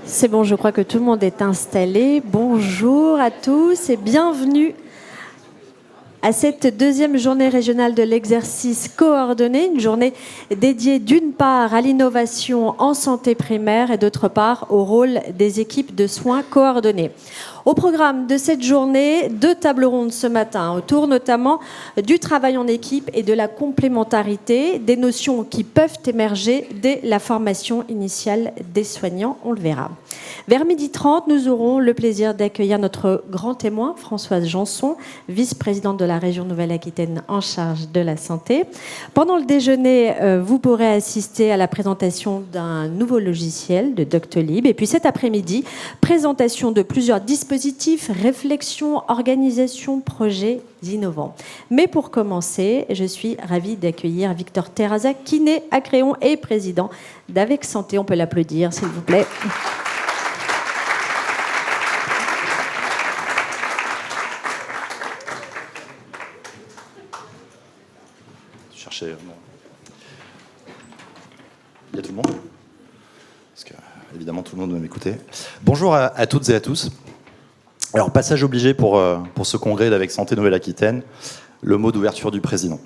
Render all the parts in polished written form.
C'est bon, je crois que tout le monde est installé. Bonjour à tous et bienvenue à cette deuxième journée régionale de l'exercice coordonné, une journée dédiée d'une part à l'innovation en santé primaire et d'autre part au rôle des équipes de soins coordonnés. Au programme de cette journée, 2 tables rondes ce matin, autour notamment du travail en équipe et de la complémentarité, des notions qui peuvent émerger dès la formation initiale des soignants, on le verra. Vers 12h30, nous aurons le plaisir d'accueillir notre grand témoin, Françoise Janson, vice-présidente de la région Nouvelle-Aquitaine en charge de la santé. Pendant le déjeuner, vous pourrez assister à la présentation d'un nouveau logiciel de Doctolib. Et puis cet après-midi, présentation de plusieurs dispositifs, réflexions, organisations, projets innovants. Mais pour commencer, je suis ravie d'accueillir Victor Terraza, kiné à Créon et président d'Avec Santé. On peut l'applaudir, s'il vous plaît. Il y a tout le monde ? Parce que, évidemment, tout le monde doit m'écouter. Bonjour à toutes et à tous. Alors, passage obligé pour ce congrès d'Avec Santé Nouvelle-Aquitaine, le mot d'ouverture du président.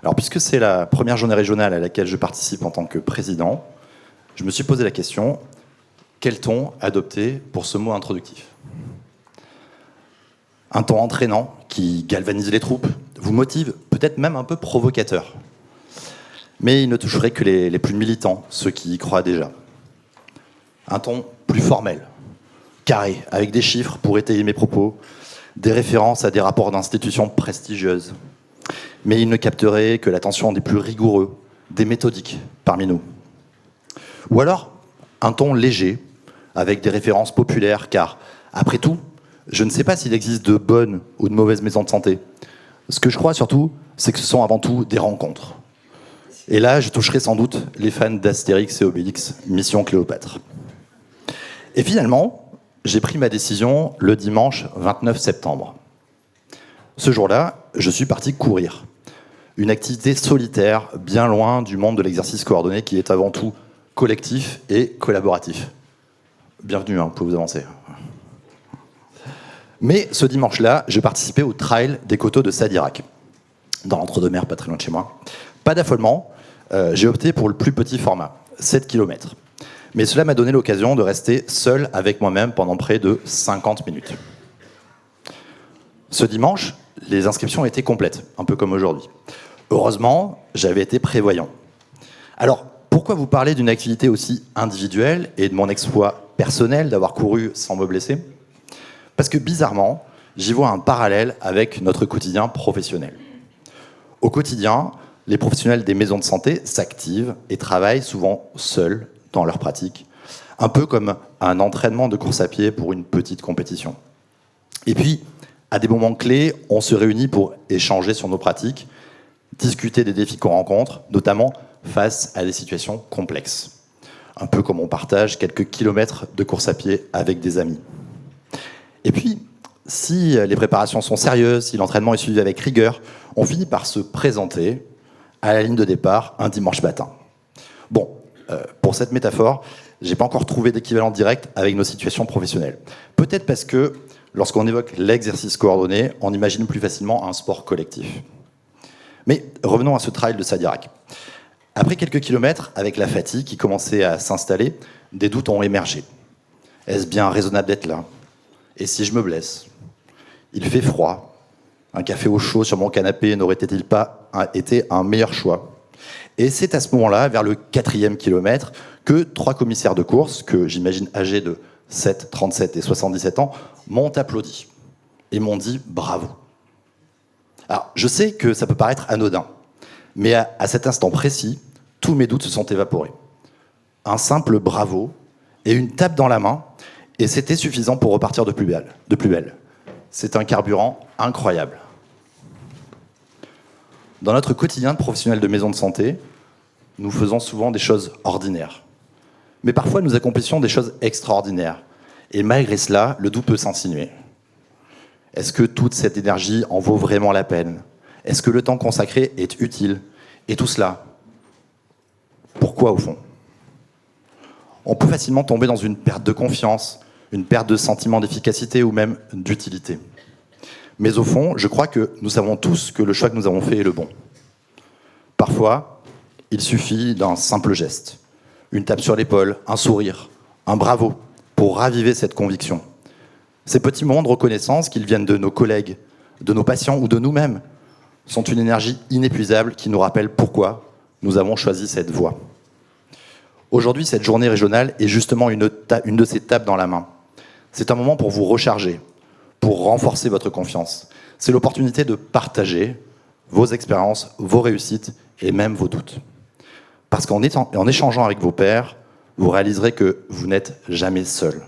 Alors, puisque c'est la première journée régionale à laquelle je participe en tant que président, je me suis posé la question, quel ton adopter pour ce mot introductif ? Un ton entraînant qui galvanise les troupes, vous motive, peut-être même un peu provocateur. Mais il ne toucherait que les plus militants, ceux qui y croient déjà. Un ton plus formel, carré, avec des chiffres pour étayer mes propos, des références à des rapports d'institutions prestigieuses. Mais il ne capterait que l'attention des plus rigoureux, des méthodiques parmi nous. Ou alors, un ton léger, avec des références populaires, car, après tout, je ne sais pas s'il existe de bonnes ou de mauvaises maisons de santé. Ce que je crois surtout, c'est que ce sont avant tout des rencontres. Et là, je toucherai sans doute les fans d'Astérix et Obélix, Mission Cléopâtre. Et finalement, j'ai pris ma décision le dimanche 29 septembre. Ce jour-là, je suis parti courir. Une activité solitaire, bien loin du monde de l'exercice coordonné qui est avant tout collectif et collaboratif. Bienvenue, vous pouvez vous avancer. Mais ce dimanche-là, j'ai participé au trail des coteaux de Sadirac, dans l'entre-deux-mers, pas très loin de chez moi. Pas d'affolement, j'ai opté pour le plus petit format, 7 km. Mais cela m'a donné l'occasion de rester seul avec moi-même pendant près de 50 minutes. Ce dimanche, les inscriptions étaient complètes, un peu comme aujourd'hui. Heureusement, j'avais été prévoyant. Alors, pourquoi vous parler d'une activité aussi individuelle et de mon exploit personnel d'avoir couru sans me blesser ? Parce que bizarrement, j'y vois un parallèle avec notre quotidien professionnel. Au quotidien, les professionnels des maisons de santé s'activent et travaillent souvent seuls dans leur pratique, un peu comme un entraînement de course à pied pour une petite compétition. Et puis, à des moments clés, on se réunit pour échanger sur nos pratiques, discuter des défis qu'on rencontre, notamment face à des situations complexes. Un peu comme on partage quelques kilomètres de course à pied avec des amis. Et puis, si les préparations sont sérieuses, si l'entraînement est suivi avec rigueur, on finit par se présenter à la ligne de départ un dimanche matin. Bon, pour cette métaphore, j'ai pas encore trouvé d'équivalent direct avec nos situations professionnelles. Peut-être parce que lorsqu'on évoque l'exercice coordonné, on imagine plus facilement un sport collectif. Mais revenons à ce trail de Sadirac. Après quelques kilomètres, avec la fatigue qui commençait à s'installer, des doutes ont émergé. Est-ce bien raisonnable d'être là ? Et si je me blesse ? Il fait froid. Un café au chaud sur mon canapé n'aurait-il pas été un meilleur choix ? Et c'est à ce moment-là, vers le 4e kilomètre, que 3 commissaires de course, que j'imagine âgés de 7, 37 et 77 ans, m'ont applaudi et m'ont dit « bravo ». Alors, je sais que ça peut paraître anodin, mais à cet instant précis, tous mes doutes se sont évaporés. Un simple bravo et une tape dans la main, et c'était suffisant pour repartir de plus belle. C'est un carburant incroyable. Dans notre quotidien de professionnels de maison de santé, nous faisons souvent des choses ordinaires. Mais parfois, nous accomplissons des choses extraordinaires. Et malgré cela, le doute peut s'insinuer. Est-ce que toute cette énergie en vaut vraiment la peine ? Est-ce que le temps consacré est utile ? Et tout cela, pourquoi au fond? On peut facilement tomber dans une perte de confiance, une perte de sentiment d'efficacité ou même d'utilité. Mais au fond, je crois que nous savons tous que le choix que nous avons fait est le bon. Parfois, il suffit d'un simple geste, une tape sur l'épaule, un sourire, un bravo, pour raviver cette conviction. Ces petits moments de reconnaissance, qu'ils viennent de nos collègues, de nos patients ou de nous-mêmes, sont une énergie inépuisable qui nous rappelle pourquoi nous avons choisi cette voie. Aujourd'hui, cette journée régionale est justement une de ces tapes dans la main. C'est un moment pour vous recharger, pour renforcer votre confiance. C'est l'opportunité de partager vos expériences, vos réussites et même vos doutes. Parce qu'en échangeant avec vos pairs, vous réaliserez que vous n'êtes jamais seul.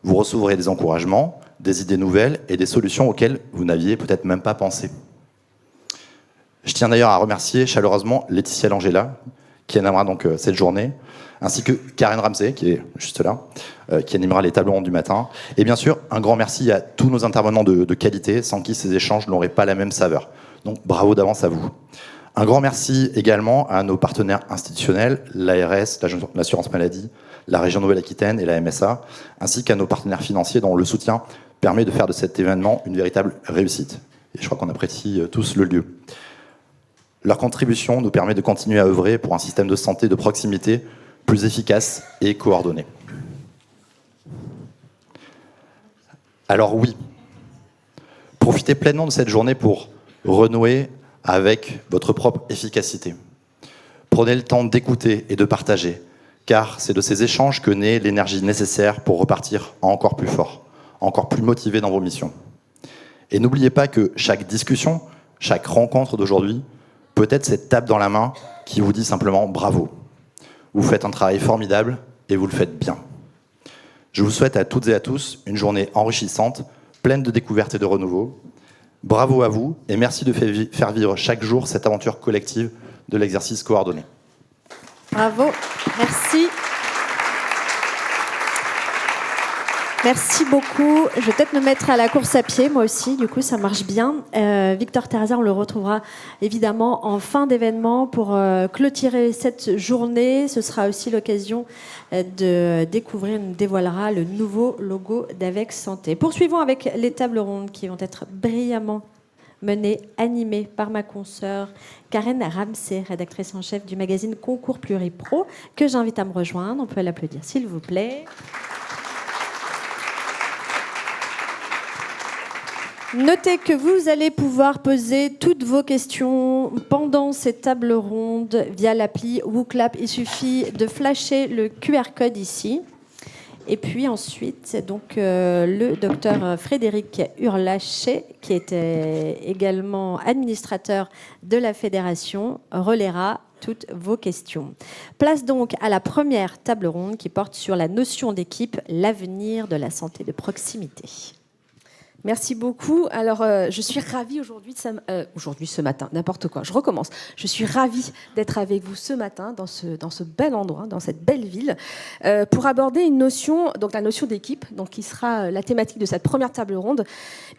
Vous recevrez des encouragements, des idées nouvelles et des solutions auxquelles vous n'aviez peut-être même pas pensé. Je tiens d'ailleurs à remercier chaleureusement Laetitia Langella, qui animera donc cette journée, ainsi que Karen Ramsey, qui est juste là, qui animera les tables rondes du matin. Et bien sûr, un grand merci à tous nos intervenants de qualité, sans qui ces échanges n'auraient pas la même saveur. Donc bravo d'avance à vous. Un grand merci également à nos partenaires institutionnels, l'ARS, l'assurance maladie, la région Nouvelle-Aquitaine et la MSA, ainsi qu'à nos partenaires financiers dont le soutien permet de faire de cet événement une véritable réussite. Et je crois qu'on apprécie tous le lieu. Leur contribution nous permet de continuer à œuvrer pour un système de santé de proximité plus efficace et coordonné. Alors oui, profitez pleinement de cette journée pour renouer avec votre propre efficacité. Prenez le temps d'écouter et de partager, car c'est de ces échanges que naît l'énergie nécessaire pour repartir encore plus fort, encore plus motivé dans vos missions. Et n'oubliez pas que chaque discussion, chaque rencontre d'aujourd'hui, peut être cette tape dans la main qui vous dit simplement bravo. Vous faites un travail formidable et vous le faites bien. Je vous souhaite à toutes et à tous une journée enrichissante, pleine de découvertes et de renouveau. Bravo à vous et merci de faire vivre chaque jour cette aventure collective de l'exercice coordonné. Bravo, merci. Merci beaucoup. Je vais peut-être me mettre à la course à pied, moi aussi, du coup ça marche bien. Victor Terza, on le retrouvera évidemment en fin d'événement pour clôturer cette journée. Ce sera aussi l'occasion de découvrir, on dévoilera le nouveau logo d'Avec Santé. Poursuivons avec les tables rondes qui vont être brillamment menées, animées par ma consoeur Karen Ramsey, rédactrice en chef du magazine Concours Pluripro, que j'invite à me rejoindre. On peut l'applaudir s'il vous plaît. Notez que vous allez pouvoir poser toutes vos questions pendant ces tables rondes via l'appli WooClap. Il suffit de flasher le QR code ici. Et puis ensuite, donc, le docteur Frédéric Hurlacher, qui était également administrateur de la fédération, relaiera toutes vos questions. Place donc à la première table ronde qui porte sur la notion d'équipe, l'avenir de la santé de proximité. Merci beaucoup. Alors, je suis ravie aujourd'hui, ce matin, n'importe quoi, je recommence. Je suis ravie d'être avec vous ce matin dans ce bel endroit, dans cette belle ville, pour aborder une notion, donc la notion d'équipe, donc qui sera la thématique de cette première table ronde,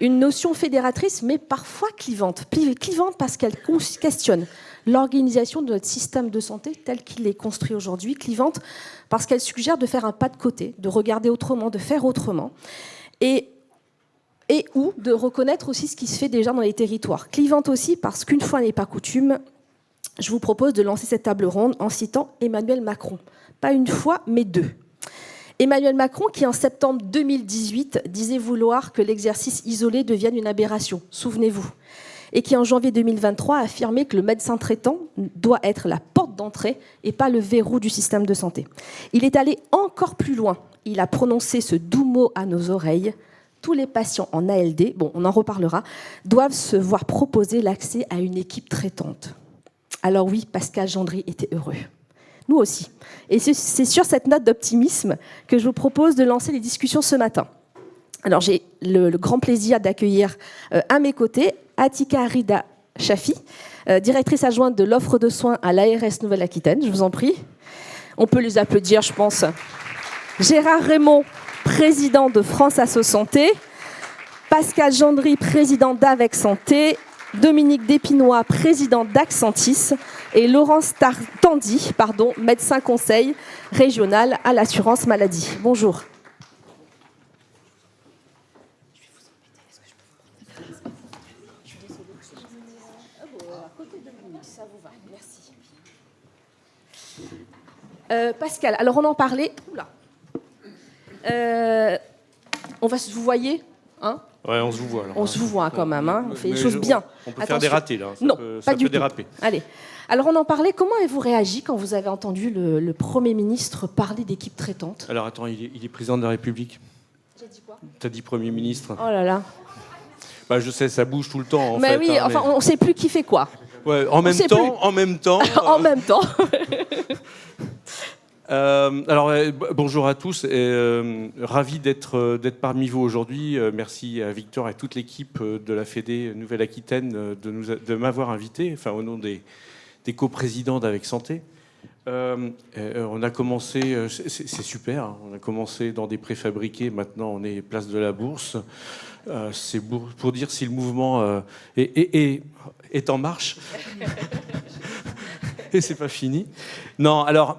une notion fédératrice, mais parfois clivante. Clivante parce qu'elle questionne l'organisation de notre système de santé tel qu'il est construit aujourd'hui. Clivante parce qu'elle suggère de faire un pas de côté, de regarder autrement, de faire autrement. Et ou de reconnaître aussi ce qui se fait déjà dans les territoires. Clivante aussi parce qu'une fois n'est pas coutume, je vous propose de lancer cette table ronde en citant Emmanuel Macron. Pas une fois, mais deux. Emmanuel Macron qui, en septembre 2018, disait vouloir que l'exercice isolé devienne une aberration, souvenez-vous. Et qui, en janvier 2023, a affirmé que le médecin traitant doit être la porte d'entrée et pas le verrou du système de santé. Il est allé encore plus loin. Il a prononcé ce doux mot à nos oreilles. Tous les patients en ALD, bon, on en reparlera, doivent se voir proposer l'accès à une équipe traitante. Alors oui, Pascal Gendry était heureux. Nous aussi. Et c'est sur cette note d'optimisme que je vous propose de lancer les discussions ce matin. Alors j'ai le grand plaisir d'accueillir à mes côtés Atika Rida Chafi, directrice adjointe de l'offre de soins à l'ARS Nouvelle-Aquitaine. Je vous en prie. On peut les applaudir, je pense. Gérard Raymond, président de France Asso Santé, Pascal Gendry, président d'Avec Santé, Dominique Despinois, président d'Accentis, et Laurence Tandy, médecin conseil régional à l'assurance maladie. Bonjour. Pascal, alors on en parlait. Oula. Vous voyez, hein? Ouais, on se vous voit. Alors, on se vous voit quand même, hein? On fait les mais choses bien. On peut faire des ratés, là. Non, pas du tout. Déraper. Allez. Alors, on en parlait. Comment avez-vous réagi quand vous avez entendu le Premier ministre parler d'équipe traitante? Alors, attends, il est président de la République. J'ai dit quoi? T'as dit Premier ministre. Oh là là. Bah, je sais, ça bouge tout le temps, en mais fait. Oui, hein, enfin, on ne sait plus qui fait quoi. Ouais, en même temps. En même temps. Bonjour à tous. Ravi d'être parmi vous aujourd'hui. Merci à Victor et toute l'équipe de la Fédé Nouvelle-Aquitaine de m'avoir invité, enfin, au nom des coprésidents d'Avec Santé. On a commencé, c'est super, hein, on a commencé dans des préfabriqués, maintenant on est place de la Bourse. C'est pour dire si le mouvement est en marche. Et c'est pas fini. Non, alors,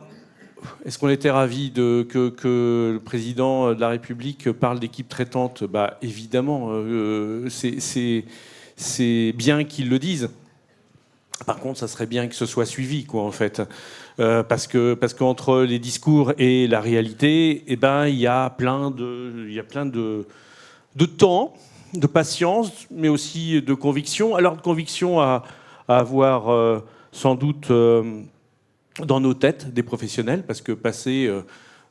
est-ce qu'on était ravis que le président de la République parle d'équipe traitante? Bah, évidemment, c'est bien qu'ils le disent. Par contre, ça serait bien que ce soit suivi, quoi, en fait. Parce qu'entre les discours et la réalité, eh ben, il y a plein de temps, de patience, mais aussi de conviction. Alors, de conviction à avoir sans doute dans nos têtes des professionnels, parce que passer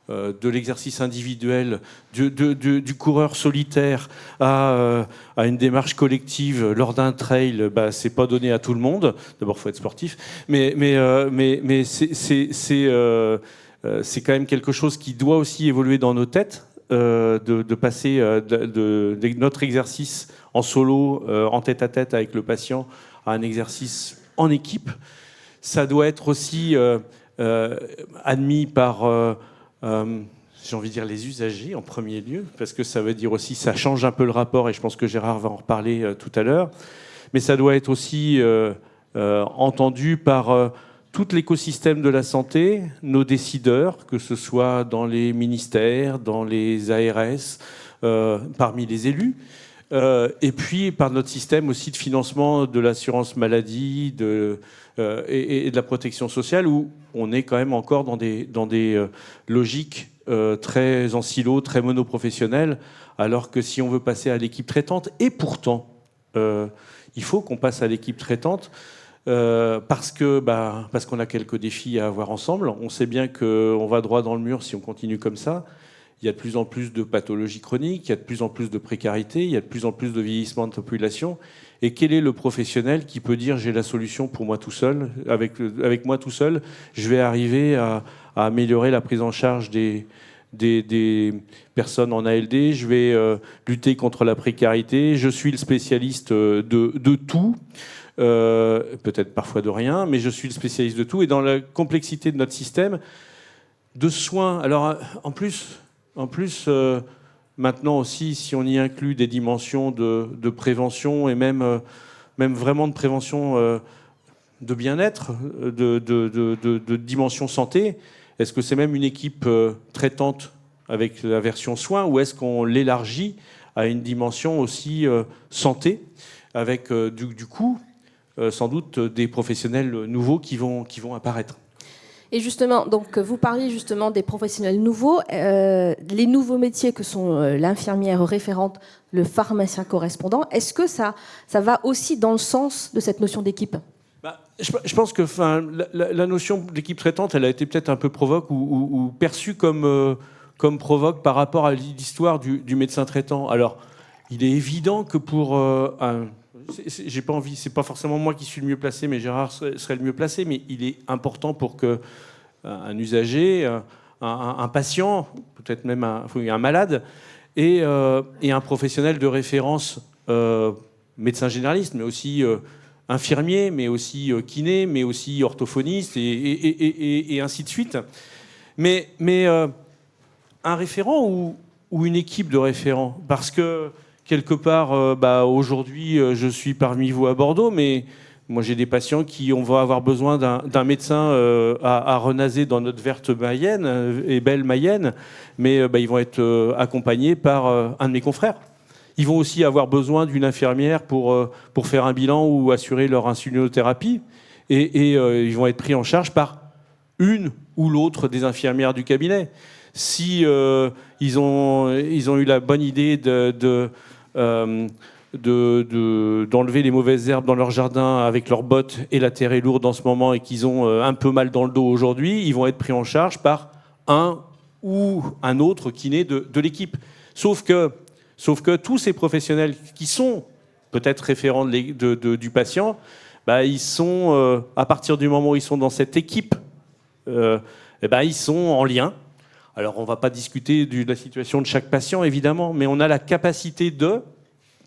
de l'exercice individuel, du coureur solitaire à une démarche collective lors d'un trail, bah, c'est pas donné à tout le monde. D'abord, il faut être sportif, mais c'est quand même quelque chose qui doit aussi évoluer dans nos têtes, de passer de notre exercice en solo, en tête-à-tête avec le patient, à un exercice en équipe. Ça doit être aussi admis par j'ai envie de dire les usagers en premier lieu, parce que ça veut dire aussi, ça change un peu le rapport, et je pense que Gérard va en reparler tout à l'heure, mais ça doit être aussi entendu par tout l'écosystème de la santé, nos décideurs, que ce soit dans les ministères, dans les ARS, parmi les élus, et puis par notre système aussi de financement de l'assurance maladie et de la protection sociale, où on est quand même encore dans des logiques très en silo, très monoprofessionnelles, alors que si on veut passer à l'équipe traitante, et pourtant, il faut qu'on passe à l'équipe traitante, parce qu'on a quelques défis à avoir ensemble. On sait bien qu'on va droit dans le mur si on continue comme ça. Il y a de plus en plus de pathologies chroniques, il y a de plus en plus de précarité, il y a de plus en plus de vieillissement de population. Et quel est le professionnel qui peut dire j'ai la solution pour moi tout seul, avec moi tout seul, je vais arriver à améliorer la prise en charge des personnes en ALD, je vais lutter contre la précarité, je suis le spécialiste de tout, peut-être parfois de rien, mais je suis le spécialiste de tout. Et dans la complexité de notre système de soins, alors en plus, maintenant aussi, si on y inclut des dimensions de prévention et même vraiment de prévention de bien-être, de dimension santé, est-ce que c'est même une équipe traitante avec la version soins, ou est-ce qu'on l'élargit à une dimension aussi santé, avec du coup sans doute des professionnels nouveaux qui vont apparaître? Et justement, donc vous parliez justement des professionnels nouveaux, les nouveaux métiers que sont l'infirmière référente, le pharmacien correspondant. Est-ce que ça va aussi dans le sens de cette notion d'équipe? Je pense que la notion d'équipe traitante, elle a été peut-être un peu provoque ou perçue comme provoque par rapport à l'histoire du médecin traitant. Alors, il est évident que pour j'ai pas envie, c'est pas forcément moi qui suis le mieux placé, mais Gérard serait le mieux placé, mais il est important pour que un usager, un patient, peut-être même un malade, et un professionnel de référence, médecin généraliste, mais aussi infirmier, mais aussi kiné, mais aussi orthophoniste, et ainsi de suite. Mais un référent ou une équipe de référents, parce que quelque part, aujourd'hui, je suis parmi vous à Bordeaux, mais moi j'ai des patients qui va avoir besoin d'un médecin à Renazé dans notre verte Mayenne et belle Mayenne, mais ils vont être accompagnés par un de mes confrères. Ils vont aussi avoir besoin d'une infirmière pour faire un bilan ou assurer leur insulinothérapie, et ils vont être pris en charge par une ou l'autre des infirmières du cabinet. Si ils ont eu la bonne idée d'enlever les mauvaises herbes dans leur jardin avec leurs bottes et la terre est lourde en ce moment et qu'ils ont un peu mal dans le dos aujourd'hui, ils vont être pris en charge par un ou un autre kiné de l'équipe. Sauf que tous ces professionnels qui sont peut-être référents du patient, ils sont, à partir du moment où ils sont dans cette équipe, ils sont en lien. Alors on ne va pas discuter de la situation de chaque patient, évidemment, mais on a la capacité de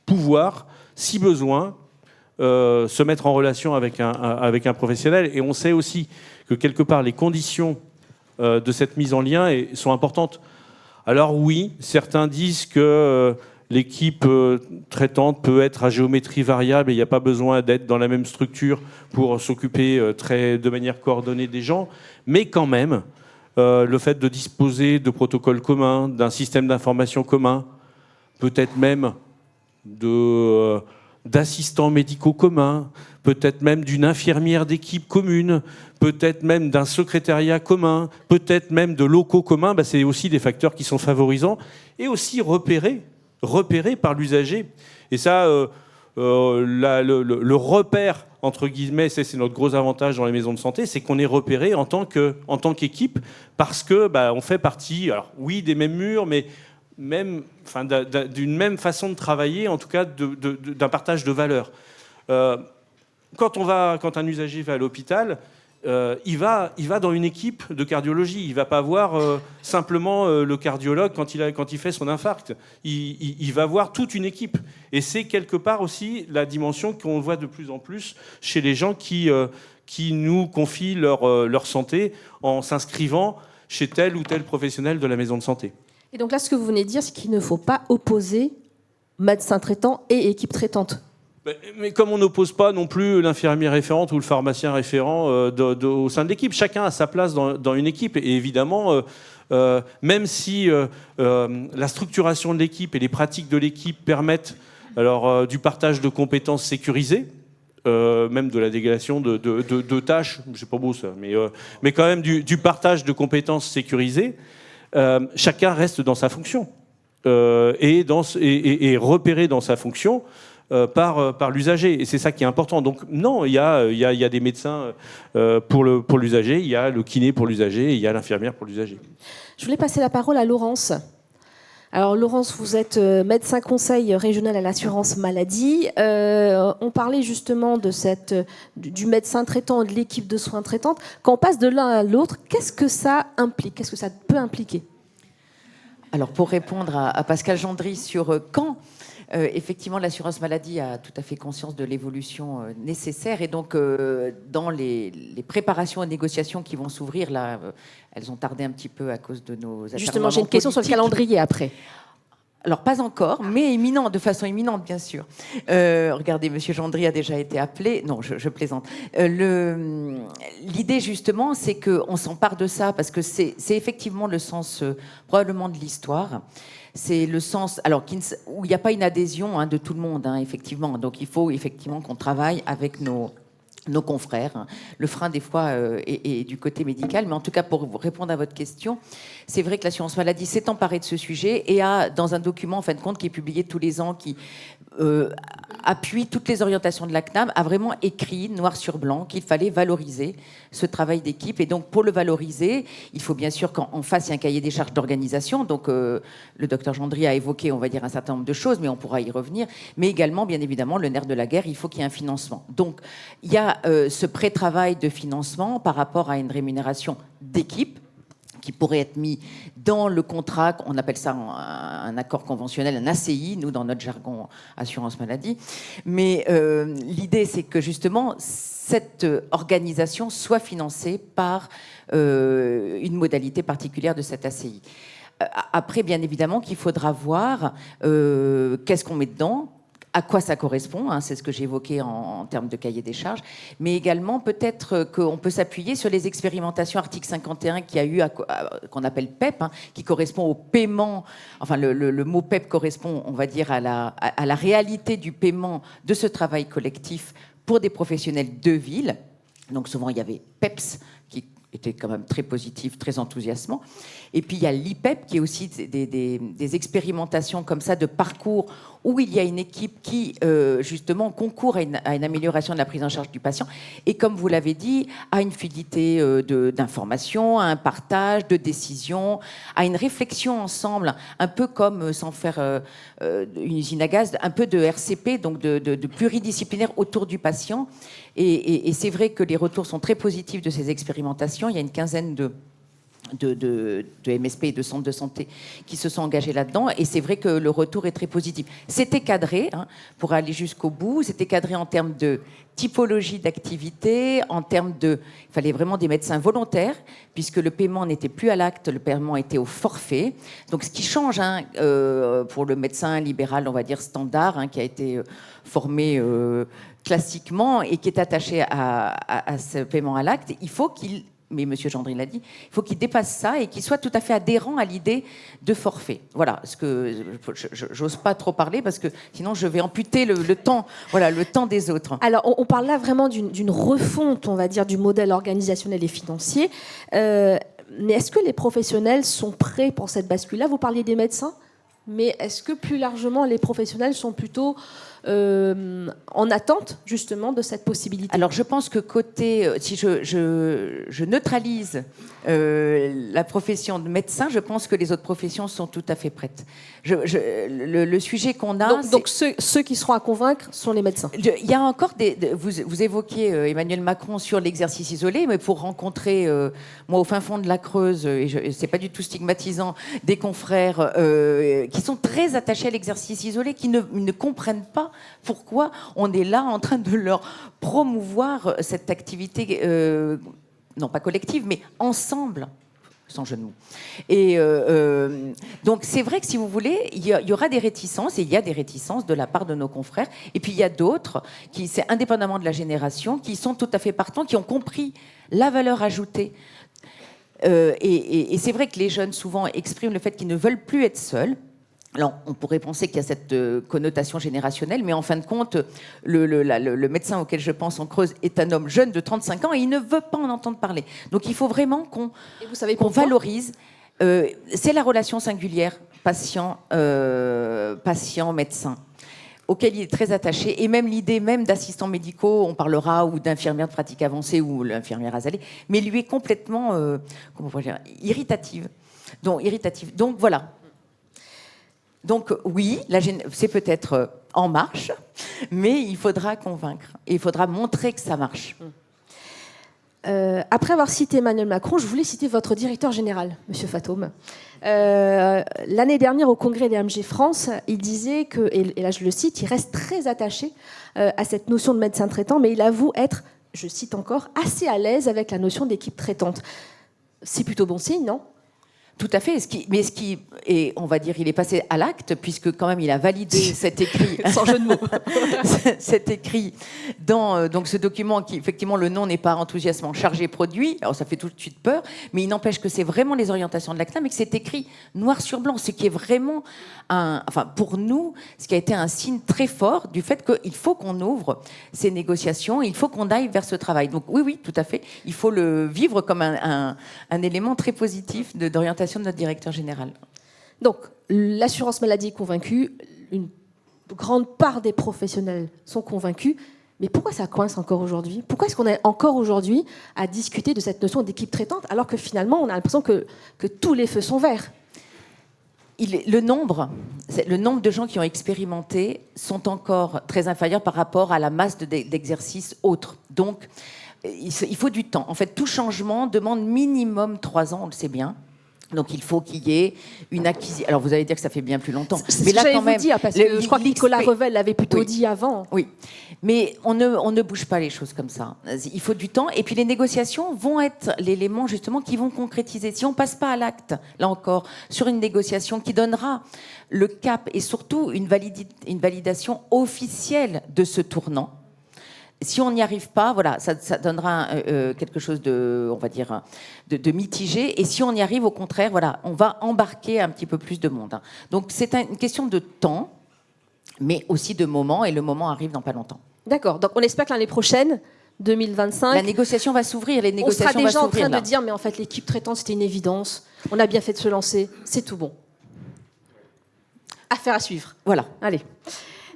pouvoir, si besoin, se mettre en relation avec un professionnel. Et on sait aussi que quelque part, les conditions de cette mise en lien sont importantes. Alors oui, certains disent que l'équipe traitante peut être à géométrie variable et il n'y a pas besoin d'être dans la même structure pour s'occuper de manière coordonnée des gens. Mais quand même, le fait de disposer de protocoles communs, d'un système d'information commun, peut-être même d'assistants médicaux communs, peut-être même d'une infirmière d'équipe commune, peut-être même d'un secrétariat commun, peut-être même de locaux communs, c'est aussi des facteurs qui sont favorisants et aussi repérés par l'usager. Et ça, le repère, entre guillemets, c'est notre gros avantage dans les maisons de santé, c'est qu'on est repéré en tant qu'équipe parce que on fait partie, alors oui, des mêmes murs, mais d'une même façon de travailler, en tout cas d'un partage de valeurs. Quand un usager va à l'hôpital, il va dans une équipe de cardiologie. Il ne va pas voir simplement le cardiologue quand il fait son infarct. Il va voir toute une équipe. Et c'est quelque part aussi la dimension qu'on voit de plus en plus chez les gens qui nous confient leur santé en s'inscrivant chez tel ou tel professionnel de la maison de santé. Et donc là, ce que vous venez de dire, c'est qu'il ne faut pas opposer médecin traitant et équipe traitante. Mais comme on n'oppose pas non plus l'infirmière référente ou le pharmacien référent au sein de l'équipe, chacun a sa place dans une équipe. Et évidemment, même si la structuration de l'équipe et les pratiques de l'équipe permettent du partage de compétences sécurisées, même de la délégation de tâches, c'est pas beau ça, mais quand même du partage de compétences sécurisées, chacun reste dans sa fonction et repéré dans sa fonction par l'usager. Et c'est ça qui est important. Donc non, il y a des médecins pour l'usager, il y a le kiné pour l'usager et il y a l'infirmière pour l'usager. Je voulais passer la parole à Laurence. Alors Laurence, vous êtes médecin conseil régional à l'assurance maladie. On parlait justement du médecin traitant, de l'équipe de soins traitante. Quand on passe de l'un à l'autre, qu'est-ce que ça implique? Qu'est-ce que ça peut impliquer? Alors pour répondre à Pascal Gendry sur quand, effectivement l'assurance maladie a tout à fait conscience de l'évolution nécessaire et donc dans les préparations et négociations qui vont s'ouvrir, là, elles ont tardé un petit peu à cause de nos acharnements Justement, j'ai une question sur le calendrier après. Alors, pas encore, mais imminent, de façon imminente, bien sûr. Regardez, Monsieur Gendry a déjà été appelé. Non, je plaisante. L'idée, justement, c'est qu'on s'empare de ça, parce que c'est effectivement le sens, probablement, de l'histoire. C'est le sens, alors, où il n'y a pas une adhésion de tout le monde, effectivement. Donc, il faut effectivement qu'on travaille avec nos confrères. Le frein, des fois, est du côté médical. Mais en tout cas, pour répondre à votre question, c'est vrai que l'assurance maladie s'est emparée de ce sujet et a, dans un document, en fin de compte, qui est publié tous les ans, qui appuie toutes les orientations de la CNAM, a vraiment écrit, noir sur blanc, qu'il fallait valoriser ce travail d'équipe. Et donc, pour le valoriser, il faut bien sûr qu'en face, il y ait un cahier des charges d'organisation. Donc, le docteur Gendry a évoqué, on va dire, un certain nombre de choses, mais on pourra y revenir. Mais également, bien évidemment, le nerf de la guerre, il faut qu'il y ait un financement. Donc, il y a ce pré-travail de financement par rapport à une rémunération d'équipe qui pourrait être mis dans le contrat, on appelle ça un accord conventionnel, un ACI, nous dans notre jargon assurance maladie. Mais l'idée, c'est que justement, cette organisation soit financée par une modalité particulière de cet ACI. Après, bien évidemment, qu'il faudra voir qu'est-ce qu'on met dedans, à quoi ça correspond, hein, c'est ce que j'ai évoqué en termes de cahier des charges, mais également peut-être qu'on peut s'appuyer sur les expérimentations article 51 qu'il y a eu, qu'on appelle PEP, hein, qui correspond au paiement, enfin le mot PEP correspond, on va dire, à la réalité du paiement de ce travail collectif pour des professionnels de ville. Donc souvent il y avait PEPS, qui était quand même très positif, très enthousiasmant. Et puis il y a l'IPEP, qui est aussi des expérimentations comme ça de parcours où il y a une équipe qui, justement, concourt à une amélioration de la prise en charge du patient. Et comme vous l'avez dit, à une fluidité d'information, à un partage de décisions, à une réflexion ensemble, un peu comme, sans faire une usine à gaz, un peu de RCP, donc de pluridisciplinaire autour du patient. Et c'est vrai que les retours sont très positifs de ces expérimentations. Il y a une quinzaine de MSP et de centres de santé qui se sont engagés là-dedans. Et c'est vrai que le retour est très positif. C'était cadré, hein, pour aller jusqu'au bout. C'était cadré en termes de typologie d'activité, en termes de... Il fallait vraiment des médecins volontaires, puisque le paiement n'était plus à l'acte, le paiement était au forfait. Donc ce qui change, hein, pour le médecin libéral, on va dire standard, hein, qui a été formé classiquement et qui est attaché à ce paiement à l'acte, il faut qu'il... Mais M. Gendry l'a dit, il faut qu'il dépasse ça et qu'il soit tout à fait adhérent à l'idée de forfait. Voilà, ce que j'ose pas trop parler parce que sinon je vais amputer le temps, voilà, le temps des autres. Alors, on parle là vraiment d'une refonte, on va dire, du modèle organisationnel et financier. Mais est-ce que les professionnels sont prêts pour cette bascule-là? Vous parliez des médecins, mais est-ce que plus largement les professionnels sont plutôt en attente justement de cette possibilité? Alors je pense que côté, si je neutralise la profession de médecin, je pense que les autres professions sont tout à fait prêtes. Le sujet qu'on a... Donc ceux qui seront à convaincre sont les médecins. Il y a encore vous évoquiez Emmanuel Macron sur l'exercice isolé, mais pour rencontrer, moi au fin fond de la Creuse, et c'est pas du tout stigmatisant, des confrères qui sont très attachés à l'exercice isolé, qui ne comprennent pas pourquoi on est là en train de leur promouvoir cette activité, non pas collective, mais ensemble, sans jeu de mots. Et donc c'est vrai que si vous voulez, il y aura des réticences, et il y a des réticences de la part de nos confrères, et puis il y a d'autres, qui, c'est indépendamment de la génération, qui sont tout à fait partants, qui ont compris la valeur ajoutée. Et c'est vrai que les jeunes souvent expriment le fait qu'ils ne veulent plus être seuls. Alors, on pourrait penser qu'il y a cette connotation générationnelle, mais en fin de compte, le médecin auquel je pense en Creuse est un homme jeune de 35 ans et il ne veut pas en entendre parler. Donc, il faut vraiment qu'on valorise. C'est la relation singulière patient-médecin auquel il est très attaché, et même l'idée même d'assistants médicaux, on parlera, ou d'infirmières de pratique avancée, ou l'infirmière Azalée, mais lui est complètement comment on pourrait dire, irritative. Donc, voilà. Donc oui, c'est peut-être en marche, mais il faudra convaincre. Et il faudra montrer que ça marche. Après avoir cité Emmanuel Macron, je voulais citer votre directeur général, M. Fatome. L'année dernière, au congrès des MG France, il disait que, et là je le cite, il reste très attaché à cette notion de médecin traitant, mais il avoue être, je cite encore, assez à l'aise avec la notion d'équipe traitante. C'est plutôt bon signe, non ? Tout à fait. Et on va dire, il est passé à l'acte, puisque quand même il a validé cet écrit, sans jeu de mots, cet écrit dans donc ce document qui, effectivement, le nom n'est pas enthousiasmant, chargé produit. Alors ça fait tout de suite peur, mais il n'empêche que c'est vraiment les orientations de l'ACNAM et que c'est écrit noir sur blanc, ce qui est vraiment pour nous, ce qui a été un signe très fort du fait qu'il faut qu'on ouvre ces négociations, il faut qu'on aille vers ce travail. Donc oui, tout à fait. Il faut le vivre comme un élément très positif d'orientation de notre directeur général. Donc, l'assurance maladie est convaincue, une grande part des professionnels sont convaincus, mais pourquoi ça coince encore aujourd'hui ? Pourquoi est-ce qu'on est encore aujourd'hui à discuter de cette notion d'équipe traitante alors que finalement on a l'impression que tous les feux sont verts ? Le nombre de gens qui ont expérimenté sont encore très inférieurs par rapport à la masse d'exercices autres. Donc, il faut du temps. En fait, tout changement demande minimum 3 ans, on le sait bien. Donc il faut qu'il y ait une acquisition. Alors vous allez dire que ça fait bien plus longtemps. C'est ce que j'allais vous dire, parce que je crois que Nicolas l'XP Revel l'avait plutôt Oui. dit avant. Oui, mais on ne bouge pas les choses comme ça. Il faut du temps. Et puis les négociations vont être l'élément justement qui vont concrétiser. Si on passe pas à l'acte, là encore, sur une négociation qui donnera le cap et surtout une validation officielle de ce tournant, si on n'y arrive pas, voilà, ça donnera quelque chose de, on va dire, de mitigé. Et si on y arrive, au contraire, voilà, on va embarquer un petit peu plus de monde. Donc c'est une question de temps, mais aussi de moment, et le moment arrive dans pas longtemps. D'accord, donc on espère que l'année prochaine, 2025... La négociation va s'ouvrir, les on négociations sera déjà vont en train s'ouvrir, de dire, mais en fait, l'équipe traitante, c'était une évidence. On a bien fait de se lancer. C'est tout bon. Affaire à suivre. Voilà. Allez.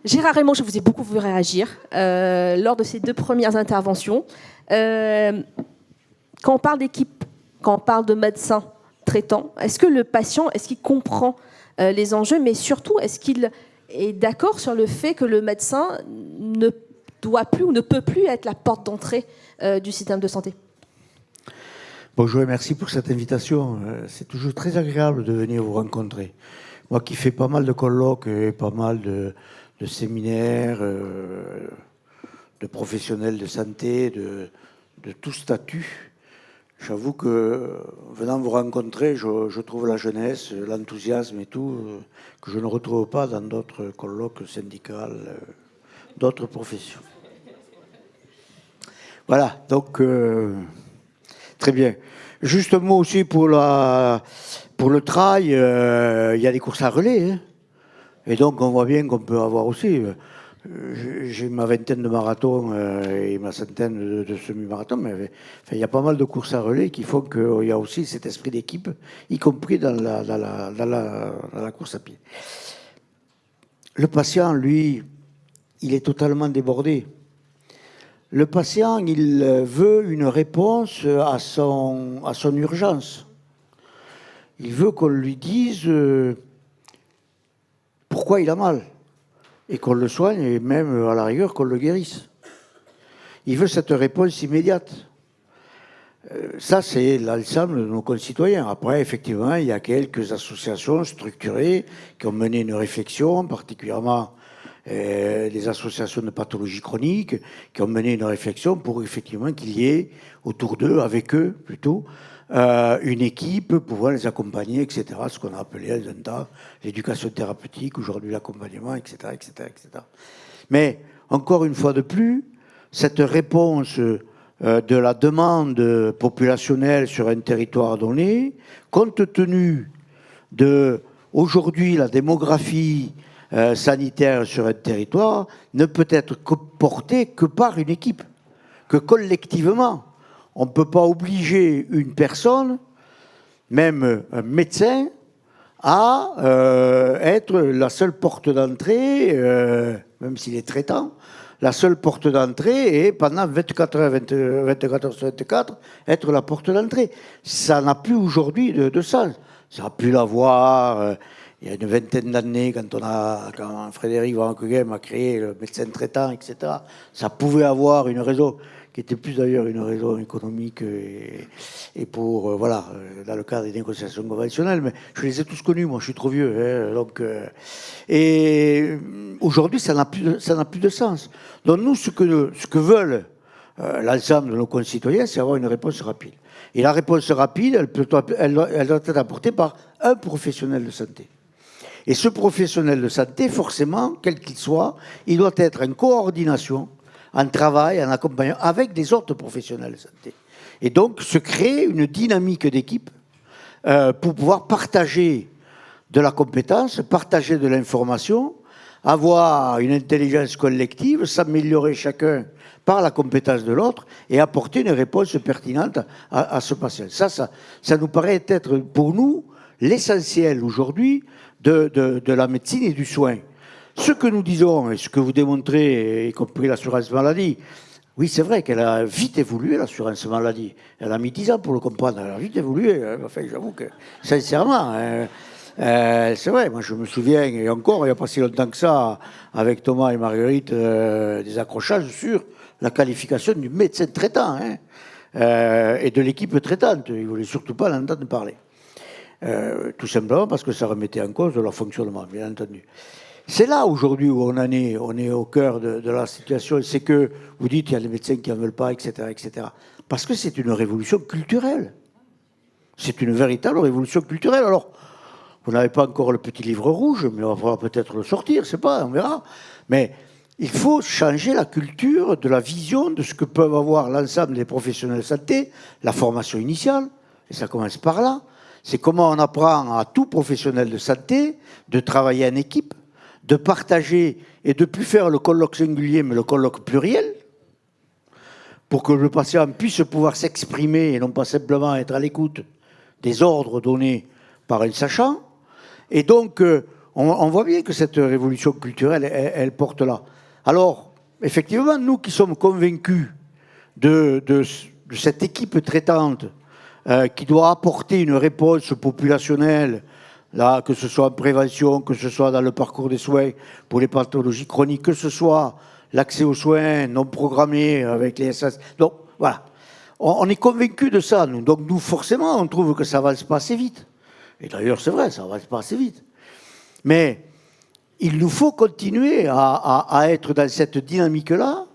Gérard Raymond, je vous ai beaucoup vu réagir lors de ces 2 premières interventions. Quand on parle d'équipe, quand on parle de médecins traitants, est-ce que le patient, est-ce qu'il comprend les enjeux, mais surtout, est-ce qu'il est d'accord sur le fait que le médecin ne doit plus ou ne peut plus être la porte d'entrée du système de santé? Bonjour et merci pour cette invitation. C'est toujours très agréable de venir vous rencontrer. Moi qui fais pas mal de colloques et pas mal de séminaires, de professionnels de santé, de tout statut, j'avoue que venant vous rencontrer, je trouve la jeunesse, l'enthousiasme et tout, que je ne retrouve pas dans d'autres colloques syndicaux, d'autres professions. Voilà, donc très bien. Juste un mot aussi pour le trail, il y a des courses à relais, hein. Et donc on voit bien qu'on peut avoir aussi, j'ai ma vingtaine de marathons et ma centaine de semi-marathons, mais il y a pas mal de courses à relais qui font qu'il y a aussi cet esprit d'équipe, y compris dans la course à pied. Le patient, lui, il est totalement débordé. Le patient, il veut une réponse à son urgence. Il veut qu'on lui dise pourquoi il a mal et qu'on le soigne et même à la rigueur qu'on le guérisse. Il veut cette réponse immédiate. Ça, c'est l'ensemble de nos concitoyens. Après, effectivement, il y a quelques associations structurées qui ont mené une réflexion, particulièrement les associations de pathologie chronique, qui ont mené une réflexion pour effectivement qu'il y ait autour d'eux, avec eux plutôt, une équipe pouvant les accompagner, etc. Ce qu'on a appelé à un temps l'éducation thérapeutique, aujourd'hui l'accompagnement, etc., etc., etc. Mais encore une fois de plus, cette réponse de la demande populationnelle sur un territoire donné, compte tenu de aujourd'hui la démographie sanitaire sur un territoire, ne peut être portée que par une équipe, que collectivement. On ne peut pas obliger une personne, même un médecin, à être la seule porte d'entrée, même s'il est traitant, la seule porte d'entrée et pendant 24 heures, 24 heures sur 24, être la porte d'entrée. Ça n'a plus aujourd'hui de sens. Ça a pu l'avoir il y a une vingtaine d'années quand Frédéric Van Hoekeghem a créé le médecin traitant, etc. Ça pouvait avoir une raison qui était plus d'ailleurs une raison économique et pour, voilà, dans le cadre des négociations conventionnelles, mais je les ai tous connus, moi je suis trop vieux, hein, donc, et aujourd'hui ça n'a plus de sens. Donc nous, ce que veulent l'ensemble de nos concitoyens, c'est avoir une réponse rapide. Et la réponse rapide, elle doit être apportée par un professionnel de santé. Et ce professionnel de santé, forcément, quel qu'il soit, il doit être en coordination, en travail, en accompagnement avec des autres professionnels de santé. Et donc, se crée une dynamique d'équipe pour pouvoir partager de la compétence, partager de l'information, avoir une intelligence collective, s'améliorer chacun par la compétence de l'autre et apporter une réponse pertinente à ce patient. Ça nous paraît être, pour nous, l'essentiel aujourd'hui de la médecine et du soin. Ce que nous disons et ce que vous démontrez, y compris l'assurance maladie, oui, c'est vrai qu'elle a vite évolué, l'assurance maladie. Elle a mis 10 ans pour le comprendre. Elle a vite évolué. Enfin, j'avoue que, sincèrement, c'est vrai. Moi, je me souviens, et encore, il n'y a pas si longtemps que ça, avec Thomas et Marguerite, des accrochages sur la qualification du médecin traitant et de l'équipe traitante. Ils ne voulaient surtout pas l'entendre parler. tout simplement parce que ça remettait en cause leur fonctionnement, bien entendu. C'est là aujourd'hui où on est au cœur de la situation. C'est que vous dites qu'il y a les médecins qui n'en veulent pas, etc., etc. Parce que c'est une révolution culturelle. C'est une véritable révolution culturelle. Alors, vous n'avez pas encore le petit livre rouge, mais on va pouvoir peut-être le sortir, je sais pas, on verra. Mais il faut changer la culture de la vision de ce que peuvent avoir l'ensemble des professionnels de santé, la formation initiale, et ça commence par là. C'est comment on apprend à tout professionnel de santé de travailler en équipe, de partager et de plus faire le colloque singulier, mais le colloque pluriel, pour que le patient puisse pouvoir s'exprimer et non pas simplement être à l'écoute des ordres donnés par un sachant. Et donc, on voit bien que cette révolution culturelle, elle porte là. Alors, effectivement, nous qui sommes convaincus de cette équipe traitante qui doit apporter une réponse populationnelle, là, que ce soit en prévention, que ce soit dans le parcours des soins pour les pathologies chroniques, que ce soit l'accès aux soins non programmés avec les SS. Donc, voilà. On est convaincus de ça, nous. Donc, nous, forcément, on trouve que ça va se passer vite. Et d'ailleurs, c'est vrai, ça va se passer vite. Mais il nous faut continuer à être dans cette dynamique-là.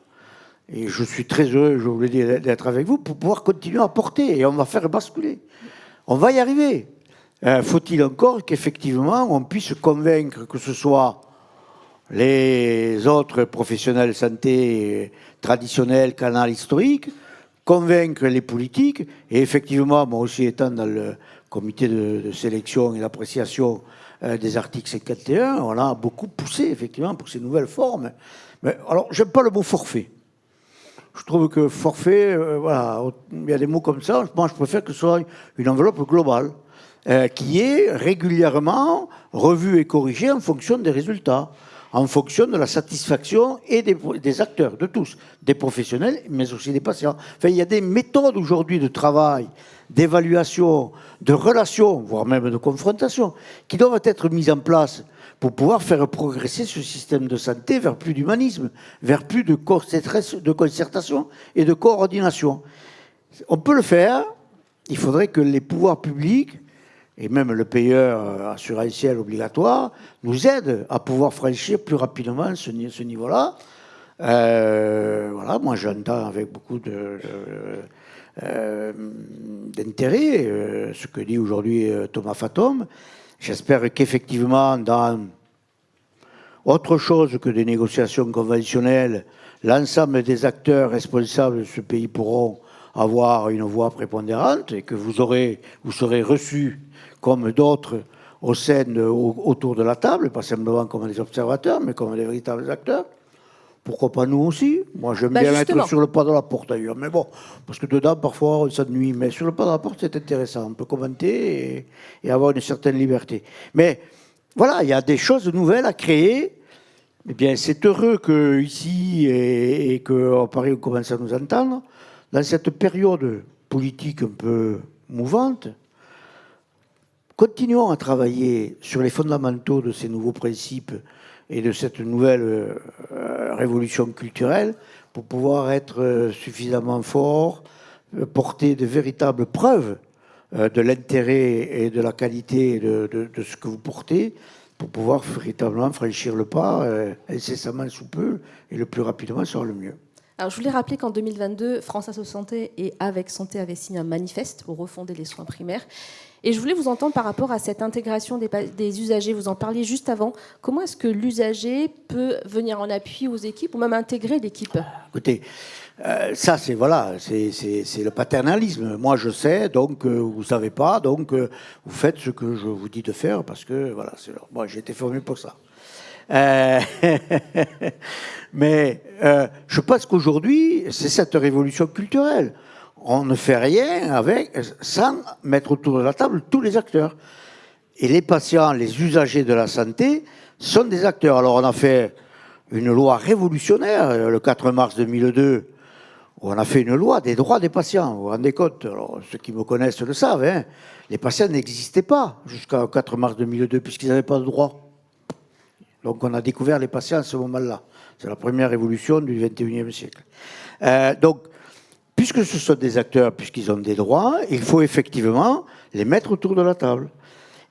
Et je suis très heureux, je vous l'ai dit, d'être avec vous pour pouvoir continuer à porter. Et on va faire basculer. On va y arriver. Faut-il encore qu'effectivement, on puisse convaincre que ce soit les autres professionnels de santé traditionnels, canal historique, convaincre les politiques, et effectivement, moi aussi étant dans le comité de sélection et d'appréciation des articles 51, on a beaucoup poussé effectivement pour ces nouvelles formes. Mais alors, j'aime pas le mot forfait. Je trouve que forfait, voilà, il y a des mots comme ça. Moi, je préfère que ce soit une enveloppe globale qui est régulièrement revue et corrigée en fonction des résultats, en fonction de la satisfaction et des acteurs, de tous, des professionnels, mais aussi des patients. Enfin, il y a des méthodes aujourd'hui de travail, d'évaluation, de relation, voire même de confrontation, qui doivent être mises en place pour pouvoir faire progresser ce système de santé vers plus d'humanisme, vers plus de concertation et de coordination. On peut le faire, il faudrait que les pouvoirs publics et même le payeur assurantiel obligatoire, nous aide à pouvoir franchir plus rapidement ce niveau-là. Voilà, moi j'entends avec beaucoup d'intérêt ce que dit aujourd'hui Thomas Fatome. J'espère qu'effectivement, dans autre chose que des négociations conventionnelles, l'ensemble des acteurs responsables de ce pays pourront avoir une voix prépondérante et que vous serez reçus comme d'autres autour de la table, pas simplement comme des observateurs, mais comme des véritables acteurs. Pourquoi pas nous aussi? Moi, j'aime bien justement. être sur le pas de la porte, d'ailleurs. Mais bon, parce que dedans, parfois, on s'ennuie. Mais sur le pas de la porte, c'est intéressant. On peut commenter et avoir une certaine liberté. Mais voilà, il y a des choses nouvelles à créer. Eh bien, c'est heureux qu'ici et qu'à Paris, on commence à nous entendre. Dans cette période politique un peu mouvante, continuons à travailler sur les fondamentaux de ces nouveaux principes et de cette nouvelle révolution culturelle pour pouvoir être suffisamment forts, porter de véritables preuves de l'intérêt et de la qualité de ce que vous portez pour pouvoir véritablement franchir le pas incessamment sous peu et le plus rapidement sera le mieux. Alors, je voulais rappeler qu'en 2022, France Asso Santé et Avec Santé avaient signé un manifeste pour refonder les soins primaires. Et je voulais vous entendre par rapport à cette intégration des usagers. Vous en parliez juste avant. Comment est-ce que l'usager peut venir en appui aux équipes ou même intégrer l'équipe? Écoutez, ça c'est le paternalisme. Moi je sais, donc vous savez pas, donc vous faites ce que je vous dis de faire parce que voilà, moi j'ai été formé pour ça. Mais je pense qu'aujourd'hui, c'est cette révolution culturelle. On ne fait rien sans mettre autour de la table tous les acteurs. Et les patients, les usagers de la santé sont des acteurs. Alors on a fait une loi révolutionnaire le 4 mars 2002, où on a fait une loi des droits des patients. Vous vous rendez compte? Alors, ceux qui me connaissent le savent. Hein. Les patients n'existaient pas jusqu'au 4 mars 2002, puisqu'ils n'avaient pas de droits. Donc on a découvert les patients à ce moment-là. C'est la première révolution du XXIe siècle. Donc, puisque ce sont des acteurs, puisqu'ils ont des droits, il faut effectivement les mettre autour de la table.